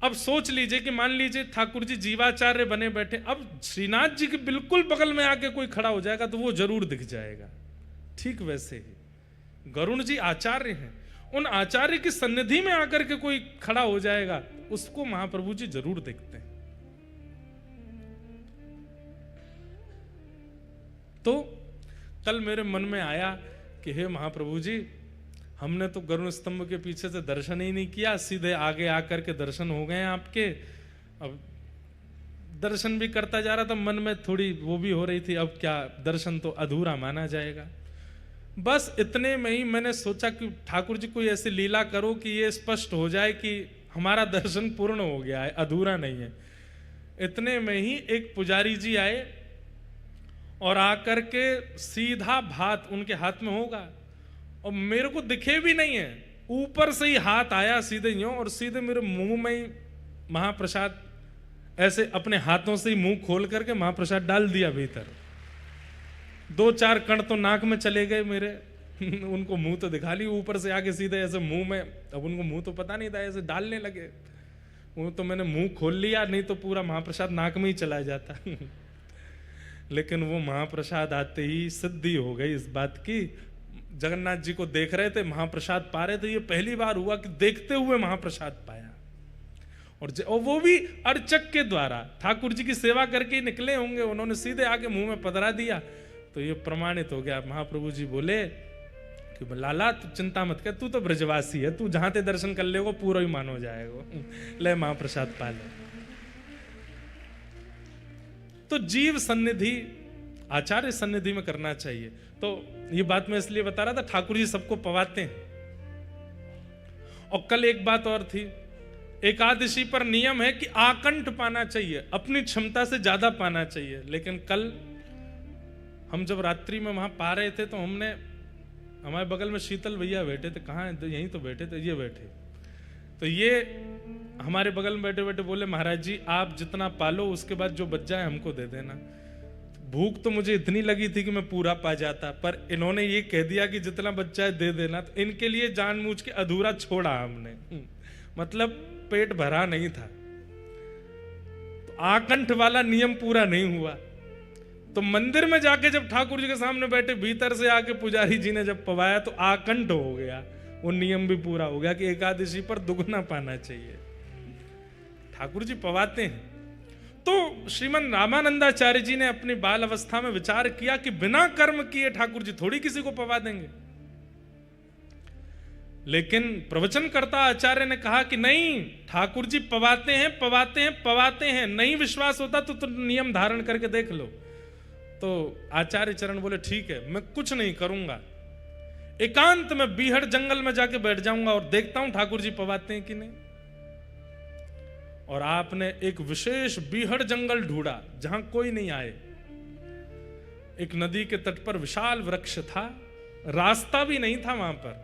अब सोच लीजिए कि मान लीजिए ठाकुर जी जीवाचार्य बने बैठे, अब श्रीनाथ जी के बिल्कुल बगल में आके कोई खड़ा हो जाएगा तो वो जरूर दिख जाएगा। ठीक वैसे ही गरुड़ जी आचार्य हैं, उन आचार्य की सन्निधि में आकर के कोई खड़ा हो जाएगा, उसको महाप्रभु जी जरूर देखते हैं। तो कल मेरे मन में आया कि हे महाप्रभु जी, हमने तो गरुड़ स्तंभ के पीछे से दर्शन ही नहीं किया, सीधे आगे आकर के दर्शन हो गए आपके। अब दर्शन भी करता जा रहा था, मन में थोड़ी वो भी हो रही थी, अब क्या दर्शन तो अधूरा माना जाएगा। बस इतने में ही मैंने सोचा कि ठाकुर जी कोई ऐसी लीला करो कि ये स्पष्ट हो जाए कि हमारा दर्शन पूर्ण हो गया है, अधूरा नहीं है। इतने में ही एक पुजारी जी आए और आकर के सीधा भात उनके हाथ में होगा, और मेरे को दिखे भी नहीं है, ऊपर से ही हाथ आया सीधे यूं, और सीधे मेरे मुंह में ही महाप्रसाद, ऐसे अपने हाथों से ही मुंह खोल करके महाप्रसाद डाल दिया भीतर। 2-4 कण तो नाक में चले गए मेरे उनको मुंह तो दिखा ली, ऊपर से आके सीधे ऐसे मुंह में, अब उनको मुंह तो पता नहीं था, ऐसे डालने लगे। वो तो मैंने मुंह खोल लिया, नहीं तो पूरा महाप्रसाद नाक में ही चला जाता लेकिन वो महाप्रसाद आते ही सिद्धि हो गई इस बात की। जगन्नाथ जी को देख रहे थे, महाप्रसाद पा रहे थे, ये पहली बार हुआ कि देखते हुए महाप्रसाद पाया। और वो भी अर्चक के द्वारा, ठाकुर जी की सेवा करके निकले होंगे, उन्होंने सीधे आके मुंह में पधरा दिया, तो ये प्रमाणित हो गया। महाप्रभु जी बोले कि लाला तू चिंता मत कर, तू तो ब्रजवासी है, तू जहां ते दर्शन कर ले वो पूरा ही मान हो जाएगा, ले महाप्रसाद पा ले। तो जीव सन्निधि आचार्य सन्निधि में करना चाहिए। तो ये बात मैं इसलिए बता रहा था, ठाकुर जी सबको पवाते हैं। और कल एक बात और थी, एकादशी पर नियम है कि आकंठ पाना चाहिए, अपनी क्षमता से ज्यादा पाना चाहिए। लेकिन कल हम जब रात्रि में वहां पा रहे थे तो हमने, हमारे बगल में शीतल भैया बैठे थे, कहाँ तो यहीं तो बैठे थे, ये बैठे, तो ये हमारे बगल में बैठे बैठे बोले, महाराज जी आप जितना पालो उसके बाद जो बच जाए हमको दे देना। भूख तो मुझे इतनी लगी थी कि मैं पूरा पा जाता, पर इन्होंने ये कह दिया कि जितना बच जाए दे देना, तो इनके लिए जानबूझ के अधूरा छोड़ा हमने। मतलब पेट भरा नहीं था, तो आकंठ वाला नियम पूरा नहीं हुआ। तो मंदिर में जाके जब ठाकुर जी के सामने बैठे, भीतर से आके पुजारी जी ने जब पवाया तो आकंठ हो गया, वो नियम भी पूरा हो गया कि एकादशी पर दुगना पाना चाहिए। ठाकुर जी पवाते हैं। तो श्रीमन रामानंदाचार्य जी ने अपनी बाल अवस्था में विचार किया कि बिना कर्म किए ठाकुर जी थोड़ी किसी को पवा देंगे। लेकिन प्रवचनकर्ता आचार्य ने कहा कि नहीं, ठाकुर जी पवाते हैं, पवाते हैं, पवाते हैं। नहीं विश्वास होता तो नियम धारण करके देख लो। तो आचार्य चरण बोले ठीक है, मैं कुछ नहीं करूंगा, एकांत में बीहड़ जंगल में जाके बैठ जाऊंगा और देखता हूं ठाकुर जी पवाते हैं कि नहीं। और आपने एक विशेष बीहड़ जंगल ढूंढा जहां कोई नहीं आए। एक नदी के तट पर विशाल वृक्ष था, रास्ता भी नहीं था वहां पर,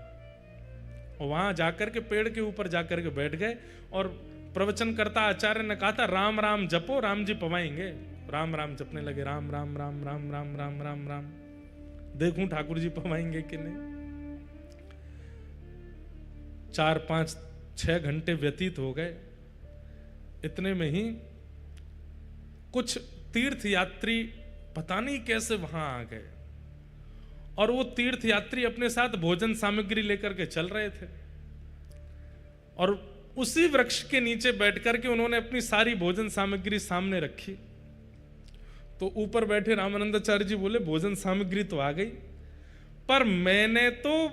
और वहां जाकर के पेड़ के ऊपर जाकर के बैठ गए। और प्रवचनकर्ता आचार्य ने कहा था राम राम जपो, राम जी पवाएंगे। राम राम जपने लगे, राम राम राम राम राम राम राम राम, देखूं ठाकुर जी पवाएंगे कि नहीं। 4, 5, 6 घंटे व्यतीत हो गए। इतने में ही कुछ तीर्थ यात्री पता नहीं कैसे वहां आ गए, और वो तीर्थ यात्री अपने साथ भोजन सामग्री लेकर के चल रहे थे। और उसी वृक्ष के नीचे बैठ करके उन्होंने अपनी सारी भोजन सामग्री सामने रखी। तो ऊपर बैठे रामानंदाचार्य जी बोले, भोजन सामग्री तो आ गई, पर मैंने तो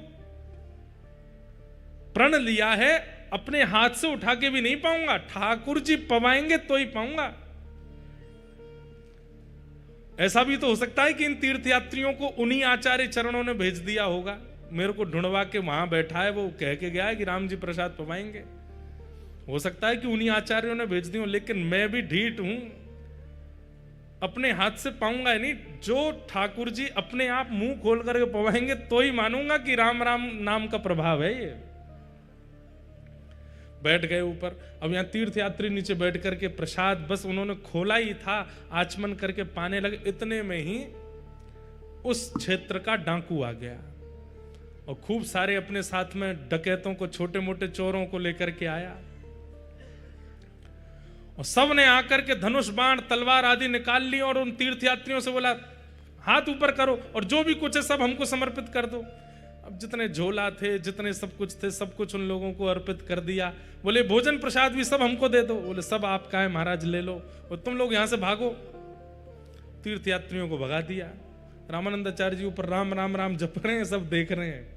प्रण लिया है, अपने हाथ से उठा के भी नहीं पाऊंगा, ठाकुर जी पवाएंगे तो ही पाऊंगा। ऐसा भी तो हो सकता है कि इन तीर्थयात्रियों को उन्हीं आचार्य चरणों ने भेज दिया होगा, मेरे को ढूंढवा के वहां बैठा है, वो कह के गया है कि राम जी प्रसाद पवाएंगे। हो सकता है कि उन्हीं आचार्यों ने भेज दी हो, लेकिन मैं भी ढीठ हूं, अपने हाथ से पाऊंगा नहीं। जो ठाकुर जी अपने आप मुंह खोल करके पवाएंगे तो ही मानूंगा कि राम राम नाम का प्रभाव है ये। बैठ गए ऊपर। अब यहाँ तीर्थयात्री नीचे बैठ करके प्रसाद बस उन्होंने खोला ही था, आचमन करके पाने लगे। इतने में ही उस क्षेत्र का डाकू आ गया और खूब सारे अपने साथ में डकैतों को, छोटे मोटे चोरों को लेकर के आया, और सब ने आकर के धनुष बाण तलवार आदि निकाल ली और उन तीर्थयात्रियों से बोला हाथ ऊपर करो और जो भी कुछ है सब हमको समर्पित कर दो। अब जितने झोला थे, जितने सब कुछ थे, सब कुछ उन लोगों को अर्पित कर दिया। बोले भोजन प्रसाद भी सब हमको दे दो। बोले सब आपका है महाराज, ले लो और तुम लोग यहां से भागो। तीर्थयात्रियों को भगा दिया। रामानंदाचार्य जी ऊपर राम राम राम जप रहे हैं, सब देख रहे हैं।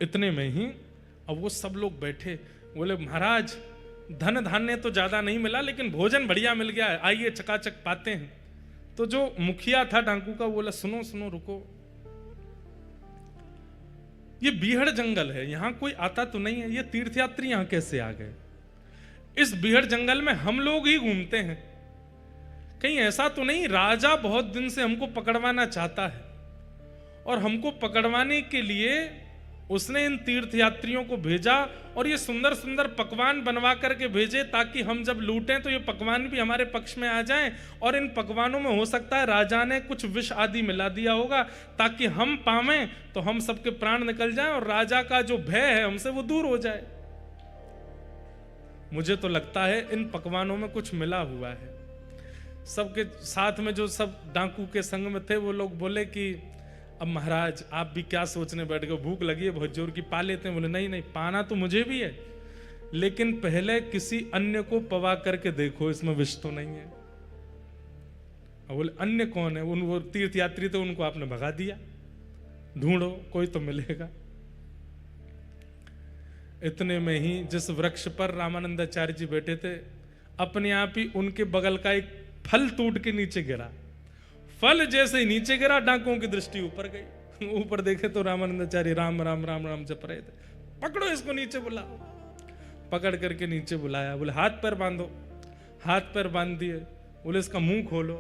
इतने में ही अब वो सब लोग बैठे, बोले महाराज धन धान्य तो ज्यादा नहीं मिला, लेकिन भोजन बढ़िया मिल गया है, आइए चकाचक पाते हैं। तो जो मुखिया था डाकू का, बोला सुनो सुनो रुको, ये बीहड़ जंगल है, यहां कोई आता तो नहीं है, ये तीर्थयात्री यहां कैसे आ गए? इस बीहड़ जंगल में हम लोग ही घूमते हैं, कहीं ऐसा तो नहीं राजा बहुत दिन से हमको पकड़वाना चाहता है, और हमको पकड़वाने के लिए उसने इन तीर्थयात्रियों को भेजा और ये सुंदर सुंदर पकवान बनवा करके भेजे, ताकि हम जब लूटें तो ये पकवान भी हमारे पक्ष में आ जाएं। और इन पकवानों में हो सकता है राजा ने कुछ विष आदि मिला दिया होगा, ताकि हम पावें तो हम सबके प्राण निकल जाएं और राजा का जो भय है हमसे वो दूर हो जाए। मुझे तो लगता है इन पकवानों में कुछ मिला हुआ है। सबके साथ में जो सब डाकू के संग में थे वो लोग बोले कि अब महाराज आप भी क्या सोचने बैठ गए, भूख लगी है बहुत जोर की, पा लेते हैं। बोले नहीं नहीं, पाना तो मुझे भी है, लेकिन पहले किसी अन्य को पवा करके देखो, इसमें विष तो नहीं है। अब बोले अन्य कौन है? वो तीर्थयात्री थे, उनको आपने भगा दिया, ढूंढो कोई तो मिलेगा। इतने में ही जिस वृक्ष पर रामानंदाचार्य जी बैठे थे, अपने आप ही उनके बगल का एक फल टूट के नीचे गिरा। फल जैसे ही नीचे गिरा, डाकुओं की दृष्टि ऊपर गई। ऊपर देखे तो रामानंदाचार्य राम राम राम राम जप रहे थे। पकड़ो इसको, नीचे बुलाओ। पकड़ करके नीचे बुलाया। बोले हाथ पैर बांधो। हाथ पैर बांध दिए। बोले इसका मुंह खोलो।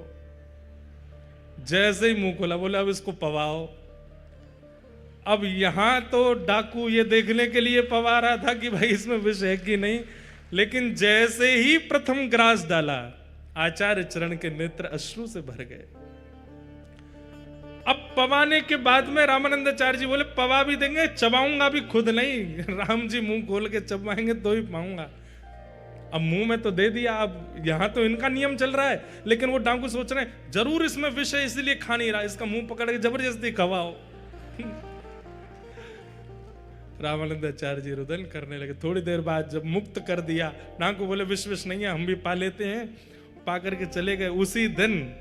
जैसे ही मुंह खोला, बोले अब इसको पवाओ। अब यहां तो डाकू ये देखने के लिए पवा रहा था कि भाई इसमें विष है कि नहीं, लेकिन जैसे ही प्रथम ग्रास डाला आचार्य चरण के नेत्र अश्रु से भर गए। अब पवाने के बाद में रामानंदाचार्य जी बोले पवा भी देंगे, चबाऊंगा भी खुद नहीं। राम जी मुंह खोल के चबाएंगे तो ही पाऊंगा। अब मुंह में तो दे दिया, अब यहां तो इनका नियम चल रहा है, लेकिन वो डाकू सोच रहे हैं जरूर इसमें विष है इसलिए खा नहीं रहा, इसका मुंह पकड़ के जबरदस्ती खवाओ। रामानंदाचार्य जी रुदन करने लगे। थोड़ी देर बाद जब मुक्त कर दिया, डाकू बोले विष विष नहीं है, हम भी पा लेते हैं। पा करके चले गए। उसी दिन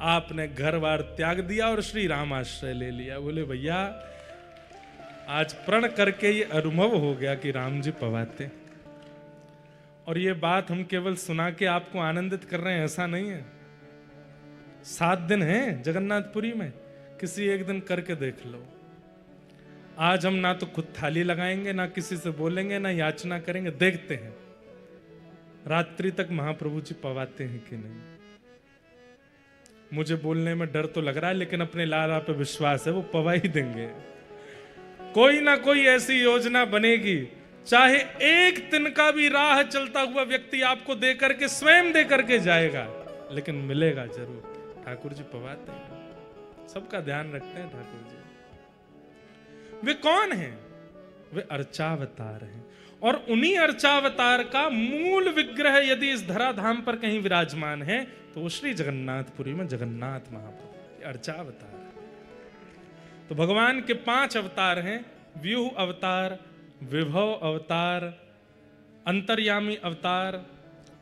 आपने घर बार त्याग दिया और श्री राम आश्रय ले लिया। बोले भैया आज प्रण करके ये अनुभव हो गया कि राम जी पवाते। और ये बात हम केवल सुना के आपको आनंदित कर रहे हैं ऐसा नहीं है। 7 दिन है जगन्नाथपुरी में, किसी एक दिन करके देख लो। आज हम ना तो खुद थाली लगाएंगे, ना किसी से बोलेंगे, ना याचना करेंगे, देखते हैं रात्रि तक महाप्रभु जी पवाते हैं कि नहीं। मुझे बोलने में डर तो लग रहा है, लेकिन अपने लाला पे विश्वास है वो पवा ही देंगे। कोई ना कोई ऐसी योजना बनेगी, चाहे एक दिन का भी राह चलता हुआ व्यक्ति आपको दे करके स्वयं दे करके जाएगा, लेकिन मिलेगा जरूर। ठाकुर जी पवाते हैं, सबका ध्यान रखते हैं ठाकुर जी। वे कौन हैं? वे अर्चावतार हैं। और उन्हीं अर्चावतार का मूल विग्रह यदि इस धराधाम पर कहीं विराजमान है तो वो श्री जगन्नाथपुरी में जगन्नाथ महाप्रभु अर्चावतार। तो भगवान के 5 अवतार हैं, व्यूह अवतार, विभव अवतार, अंतर्यामी अवतार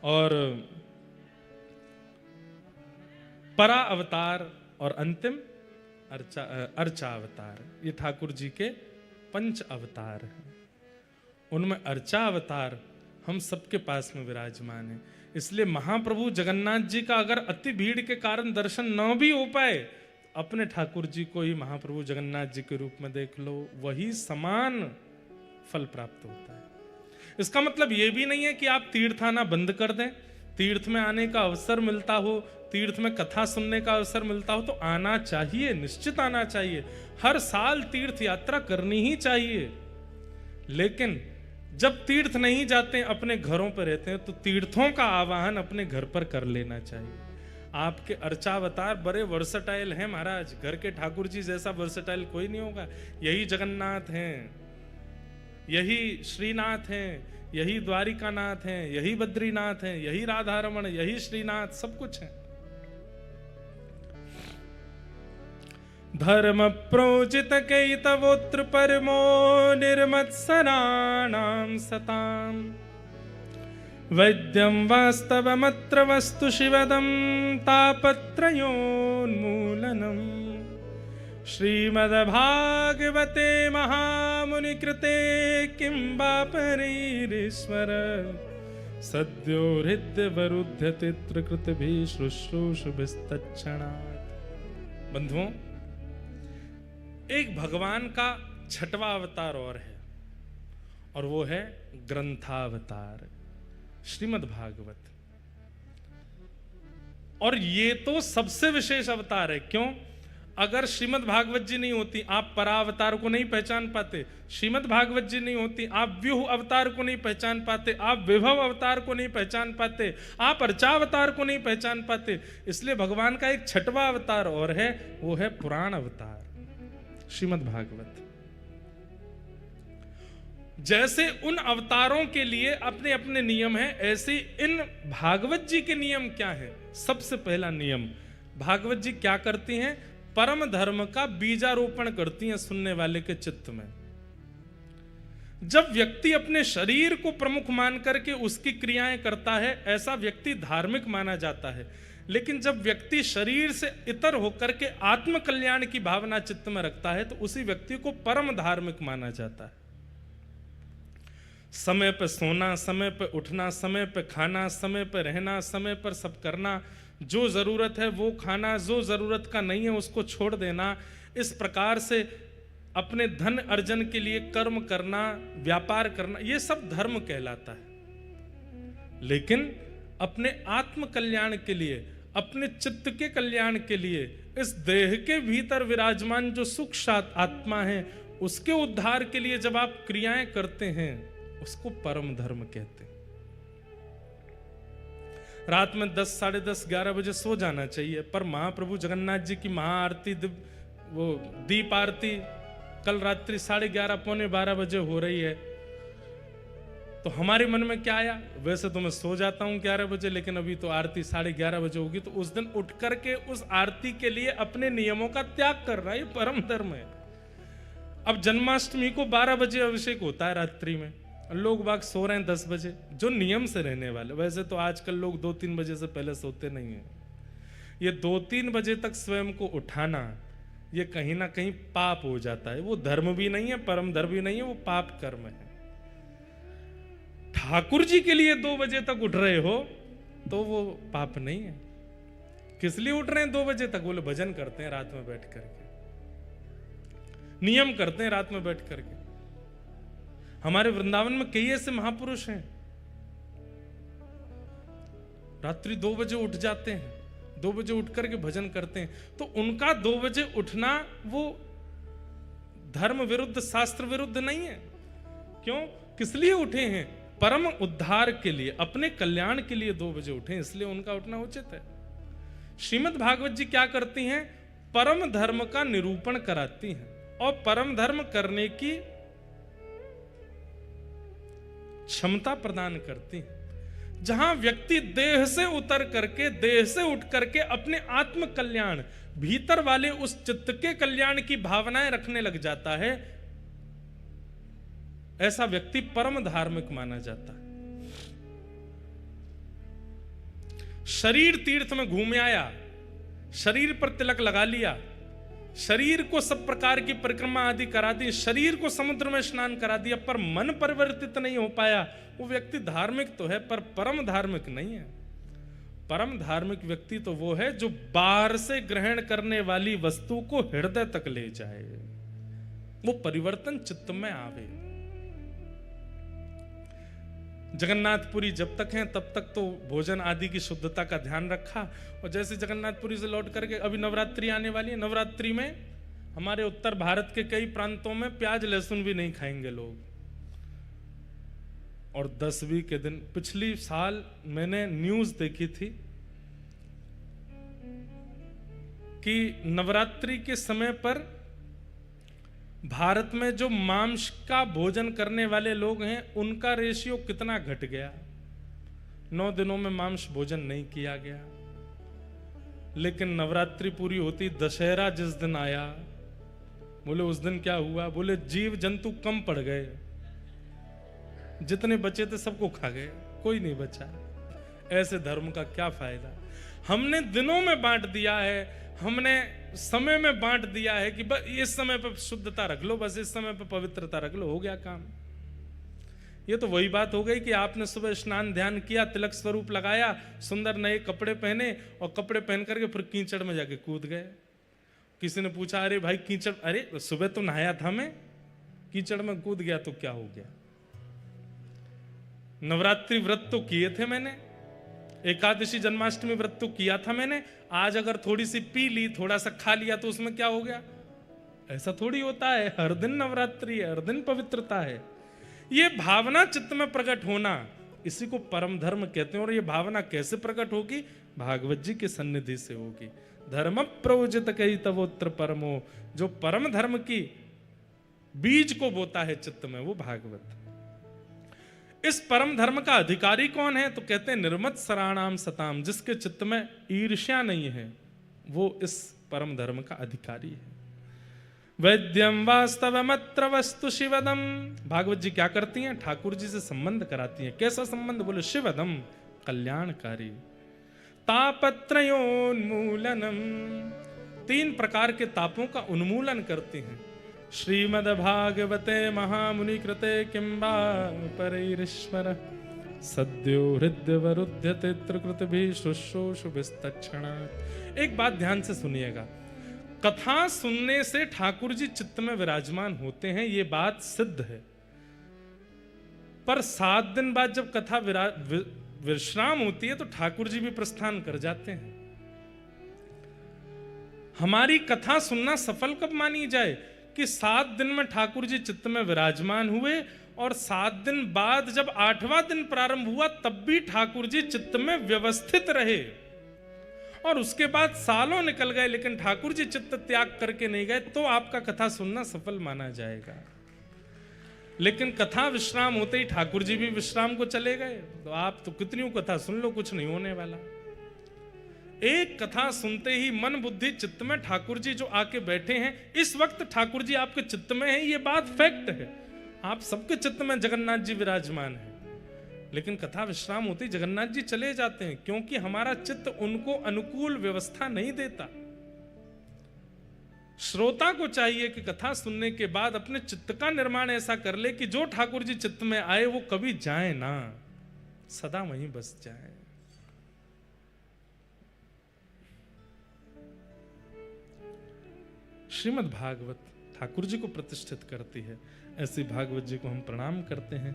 और परा अवतार और अंतिम अर्चा अवतार। ये ठाकुर जी के 5 अवतार हैं। उनमें अर्चा अवतार हम सबके पास में विराजमान है। इसलिए महाप्रभु जगन्नाथ जी का अगर अति भीड़ के कारण दर्शन न भी हो पाए, अपने ठाकुर जी को ही महाप्रभु जगन्नाथ जी के रूप में देख लो, वही समान फल प्राप्त होता है। इसका मतलब यह भी नहीं है कि आप तीर्थ आना बंद कर दें। तीर्थ में आने का अवसर मिलता हो, तीर्थ में कथा सुनने का अवसर मिलता हो तो आना चाहिए, निश्चित आना चाहिए। हर साल तीर्थ यात्रा करनी ही चाहिए। लेकिन जब तीर्थ नहीं जाते, अपने घरों पर रहते हैं, तो तीर्थों का आवाहन अपने घर पर कर लेना चाहिए। आपके अर्चावतार बड़े वर्सटाइल हैं महाराज, घर के ठाकुर जी जैसा वर्सटाइल कोई नहीं होगा। यही जगन्नाथ हैं, यही श्रीनाथ हैं, यही द्वारिकानाथ हैं, यही बद्रीनाथ हैं, यही राधारमण, यही श्रीनाथ, सब कुछ है। धर्म प्रोजित कैतवोत्र परमो निर्मत्सराणां सताम् वैद्यं वास्तवमत्र वस्तु शिवदं तापत्रयोन्मूलनम् श्रीमद्भागवते महामुनिकृते किं वा परीरीश्वर सद्यो हृद्यवरुध्यतित्रकृतभिः शुश्रूषुभिस्तत्क्षणात्। बंधुओं, एक भगवान का 6वां अवतार और है, और वो है ग्रंथावतार, श्रीमद् भागवत। और ये तो सबसे विशेष अवतार है। क्यों? अगर श्रीमद् भागवत जी नहीं होती, आप परावतार को नहीं पहचान पाते। श्रीमद् भागवत जी नहीं होती, आप व्यूह अवतार को नहीं पहचान पाते, आप विभव अवतार को नहीं पहचान पाते, आप अर्चावतार को नहीं पहचान पाते। इसलिए भगवान का एक 6वां अवतार और है, वो है पुराण अवतार, श्रीमद् भागवत। जैसे उन अवतारों के लिए अपने अपने नियम हैं, ऐसे इन भागवत जी के नियम क्या हैं? सबसे पहला नियम, भागवत जी क्या करती हैं? परम धर्म का बीजारोपण करती हैं सुनने वाले के चित्त में। जब व्यक्ति अपने शरीर को प्रमुख मान करके उसकी क्रियाएं करता है, ऐसा व्यक्ति धार्मिक माना जाता है। लेकिन जब व्यक्ति शरीर से इतर होकर के आत्म कल्याण की भावना चित्त में रखता है, तो उसी व्यक्ति को परम धार्मिक माना जाता है। समय पर सोना, समय पर उठना, समय पर खाना, समय पर रहना, समय पर सब करना, जो जरूरत है वो खाना, जो जरूरत का नहीं है उसको छोड़ देना। इस प्रकार से अपने धन अर्जन के लिए कर्म करना, व्यापार करना, ये सब धर्म कहलाता है। लेकिन अपने आत्म कल्याण के लिए, अपने चित्त के कल्याण के लिए इस देह के भीतर विराजमान जो सूक्ष्म आत्मा है उसके उद्धार के लिए जब आप क्रियाएं करते हैं उसको परम धर्म कहते हैं। रात में 10, साढ़े 10, 11 बजे सो जाना चाहिए, पर महाप्रभु जगन्नाथ जी की महाआरती वो दीप आरती कल रात्रि 11:30 पौने 12 बजे हो रही है। तो हमारे मन में क्या आया, वैसे तो मैं सो जाता हूं 11 बजे, लेकिन अभी तो आरती 11:30 बजे होगी, तो उस दिन उठ करके उस आरती के लिए अपने नियमों का त्याग कर रहा है, ये परम धर्म है। अब जन्माष्टमी को 12 बजे अभिषेक होता है रात्रि में, लोग बाग सो रहे हैं 10 बजे, जो नियम से रहने वाले। वैसे तो आजकल लोग 2-3 बजे से पहले सोते नहीं हैं। ये 2-3 बजे तक स्वयं को उठाना, ये कहीं ना कहीं पाप हो जाता है। वो धर्म भी नहीं है, परम धर्म भी नहीं है, वो पाप कर्म है। ठाकुर जी के लिए 2 बजे तक उठ रहे हो तो वो पाप नहीं है। किस लिए उठ रहे हैं 2 बजे तक? बोले भजन करते हैं रात में बैठ करके, नियम करते हैं रात में बैठ करके। हमारे वृंदावन में कई ऐसे महापुरुष हैं, रात्रि 2 बजे उठ जाते हैं, 2 बजे उठ करके भजन करते हैं। तो उनका 2 बजे उठना वो धर्म विरुद्ध, शास्त्र विरुद्ध नहीं है। क्यों? किस लिए उठे हैं? परम उद्धार के लिए, अपने कल्याण के लिए 2 बजे उठे, इसलिए उनका उठना उचित है। श्रीमद् भागवत जी क्या करती हैं? परम धर्म का निरूपण कराती हैं और परम धर्म करने की क्षमता प्रदान करती हैं। जहां व्यक्ति देह से उतर करके, देह से उठ करके अपने आत्म कल्याण, भीतर वाले उस चित्त के कल्याण की भावनाएं रखने लग जाता है, ऐसा व्यक्ति परम धार्मिक माना जाता है। शरीर तीर्थ में घूम आया, शरीर पर तिलक लगा लिया, शरीर को सब प्रकार की परिक्रमा आदि करा दी, शरीर को समुद्र में स्नान करा दिया, पर मन परिवर्तित नहीं हो पाया, वो व्यक्ति धार्मिक तो है पर परम धार्मिक नहीं है। परम धार्मिक व्यक्ति तो वो है जो बाहर से ग्रहण करने वाली वस्तु को हृदय तक ले जाए, वो परिवर्तन चित्त में आवे। जगन्नाथपुरी जब तक हैं तब तक तो भोजन आदि की शुद्धता का ध्यान रखा, और जैसे जगन्नाथपुरी से लौट करके अभी नवरात्रि आने वाली है, नवरात्रि में हमारे उत्तर भारत के कई प्रांतों में प्याज लहसुन भी नहीं खाएंगे लोग। और 10वीं के दिन, पिछली साल मैंने न्यूज देखी थी कि नवरात्रि के समय पर भारत में जो मांस का भोजन करने वाले लोग हैं उनका रेशियो कितना घट गया। 9 दिनों में मांस भोजन नहीं किया गया, लेकिन नवरात्रि पूरी होती, दशहरा जिस दिन आया, बोले उस दिन क्या हुआ? बोले जीव जंतु कम पड़ गए, जितने बचे थे सबको खा गए, कोई नहीं बचा। ऐसे धर्म का क्या फायदा? हमने दिनों में बांट दिया है, हमने समय में बांट दिया है कि बस इस समय पर शुद्धता रख लो, बस इस समय पर पवित्रता रख लो, हो गया काम। ये तो वही बात हो गई कि आपने सुबह स्नान ध्यान किया, तिलक स्वरूप लगाया, सुंदर नए कपड़े पहने, और कपड़े पहन करके फिर कीचड़ में जाके कूद गए। किसी ने पूछा, अरे भाई कीचड़, अरे सुबह तो नहाया था मैं, कीचड़ में कूद गया तो क्या हो गया? नवरात्रि व्रत तो किए थे मैंने, एकादशी जन्माष्टमी व्रत तो किया था मैंने, आज अगर थोड़ी सी पी ली, थोड़ा सा खा लिया तो उसमें क्या हो गया? ऐसा थोड़ी होता है। हर दिन नवरात्रि है, हर दिन पवित्रता है। ये भावना चित्त में प्रकट होना, इसी को परम धर्म कहते हैं। और ये भावना कैसे प्रकट होगी? भागवत जी की सन्निधि से होगी। धर्म प्रवजित कही तवोत्र परमो, जो परम धर्म की बीज को बोता है चित्त में, वो भागवत। इस परम धर्म का अधिकारी कौन है? तो कहते हैं निर्मत सराणाम सताम, जिसके चित्त में ईर्ष्या नहीं है वो इस परम धर्म का अधिकारी है। वैद्यम वास्तवमत्र वस्तु शिवदम, भागवत जी क्या करती हैं? ठाकुर जी से संबंध कराती हैं। कैसा संबंध? बोले शिवदम, कल्याणकारी। तापत्रयोन्मूलनम, 3 प्रकार के तापों का उन्मूलन करती हैं। श्रीमद्भागवते महामुनि कृते किंबा परैरीश्वर, सद्यो हृदयवरुध्यते त्रिकृतिभिः शुश्रूषुभिस्तत्क्षणात्। एक बात ध्यान से सुनिएगा, कथा सुनने से ठाकुर जी चित्त में विराजमान होते हैं, ये बात सिद्ध है। पर 7 दिन बाद जब कथा विश्राम होती है तो ठाकुर जी भी प्रस्थान कर जाते हैं। हमारी कथा सुनना सफल कब मानी जाए कि 7 दिन में ठाकुर जी चित्त में विराजमान हुए और 7 दिन बाद जब 8वां दिन प्रारंभ हुआ तब भी ठाकुर जी चित्त में व्यवस्थित रहे, और उसके बाद सालों निकल गए लेकिन ठाकुर जी चित्त त्याग करके नहीं गए, तो आपका कथा सुनना सफल माना जाएगा। लेकिन कथा विश्राम होते ही ठाकुर जी भी विश्राम को चले गए, तो आप तो कितनी कथा सुन लो, कुछ नहीं होने वाला। एक कथा सुनते ही मन बुद्धि चित्त में ठाकुर जी जो आके बैठे हैं, इस वक्त ठाकुर जी आपके चित्त में है, ये बात फैक्ट है। आप सबके चित्त में जगन्नाथ जी विराजमान है, लेकिन कथा विश्राम होते ही जगन्नाथ जी चले जाते हैं, क्योंकि हमारा चित्त उनको अनुकूल व्यवस्था नहीं देता। श्रोता को चाहिए कि कथा सुनने के बाद अपने चित्त का निर्माण ऐसा कर ले कि जो ठाकुर जी चित्त में आए वो कभी जाए ना, सदा वहीं बस जाए। श्रीमद् भागवत ठाकुर जी को प्रतिष्ठित करती है, ऐसी भागवत जी को हम प्रणाम करते हैं।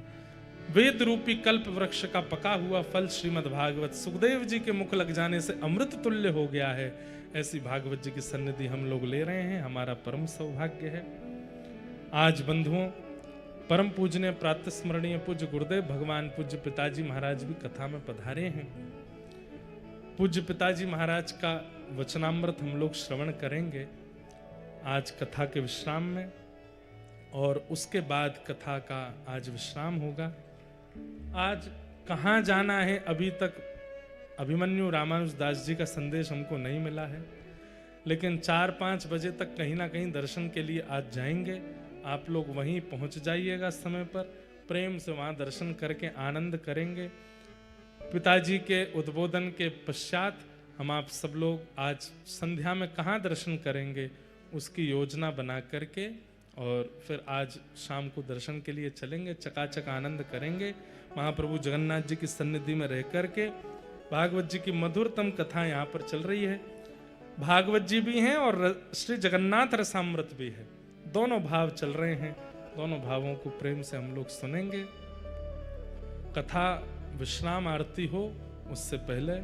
वेद रूपी कल्प वृक्ष का पका हुआ फल श्रीमद् भागवत सुखदेव जी के मुख लग जाने से अमृत तुल्य हो गया है, ऐसी भागवत जी की सन्निधि हम लोग ले रहे हैं, हमारा परम सौभाग्य है। आज बंधुओं, परम पूजनीय प्रातः स्मरणीय पूज्य गुरुदेव भगवान पूज्य पिताजी महाराज भी कथा में पधारे हैं। पूज्य पिताजी महाराज का वचनामृत हम लोग श्रवण करेंगे आज कथा के विश्राम में, और उसके बाद कथा का आज विश्राम होगा। आज कहाँ जाना है अभी तक अभिमन्यु रामानुज दास जी का संदेश हमको नहीं मिला है, लेकिन 4-5 बजे तक कहीं ना कहीं दर्शन के लिए आज जाएंगे। आप लोग वहीं पहुंच जाइएगा समय पर, प्रेम से वहाँ दर्शन करके आनंद करेंगे। पिताजी के उद्बोधन के पश्चात हम आप सब लोग आज संध्या में कहाँ दर्शन करेंगे उसकी योजना बना करके, और फिर आज शाम को दर्शन के लिए चलेंगे, चकाचक आनंद करेंगे। महाप्रभु जगन्नाथ जी की सन्निधि में रह करके भागवत जी की मधुरतम कथा यहाँ पर चल रही है। भागवत जी भी हैं और श्री जगन्नाथ रसामृत भी है, दोनों भाव चल रहे हैं। दोनों भावों को प्रेम से हम लोग सुनेंगे। कथा विश्राम आरती हो उससे पहले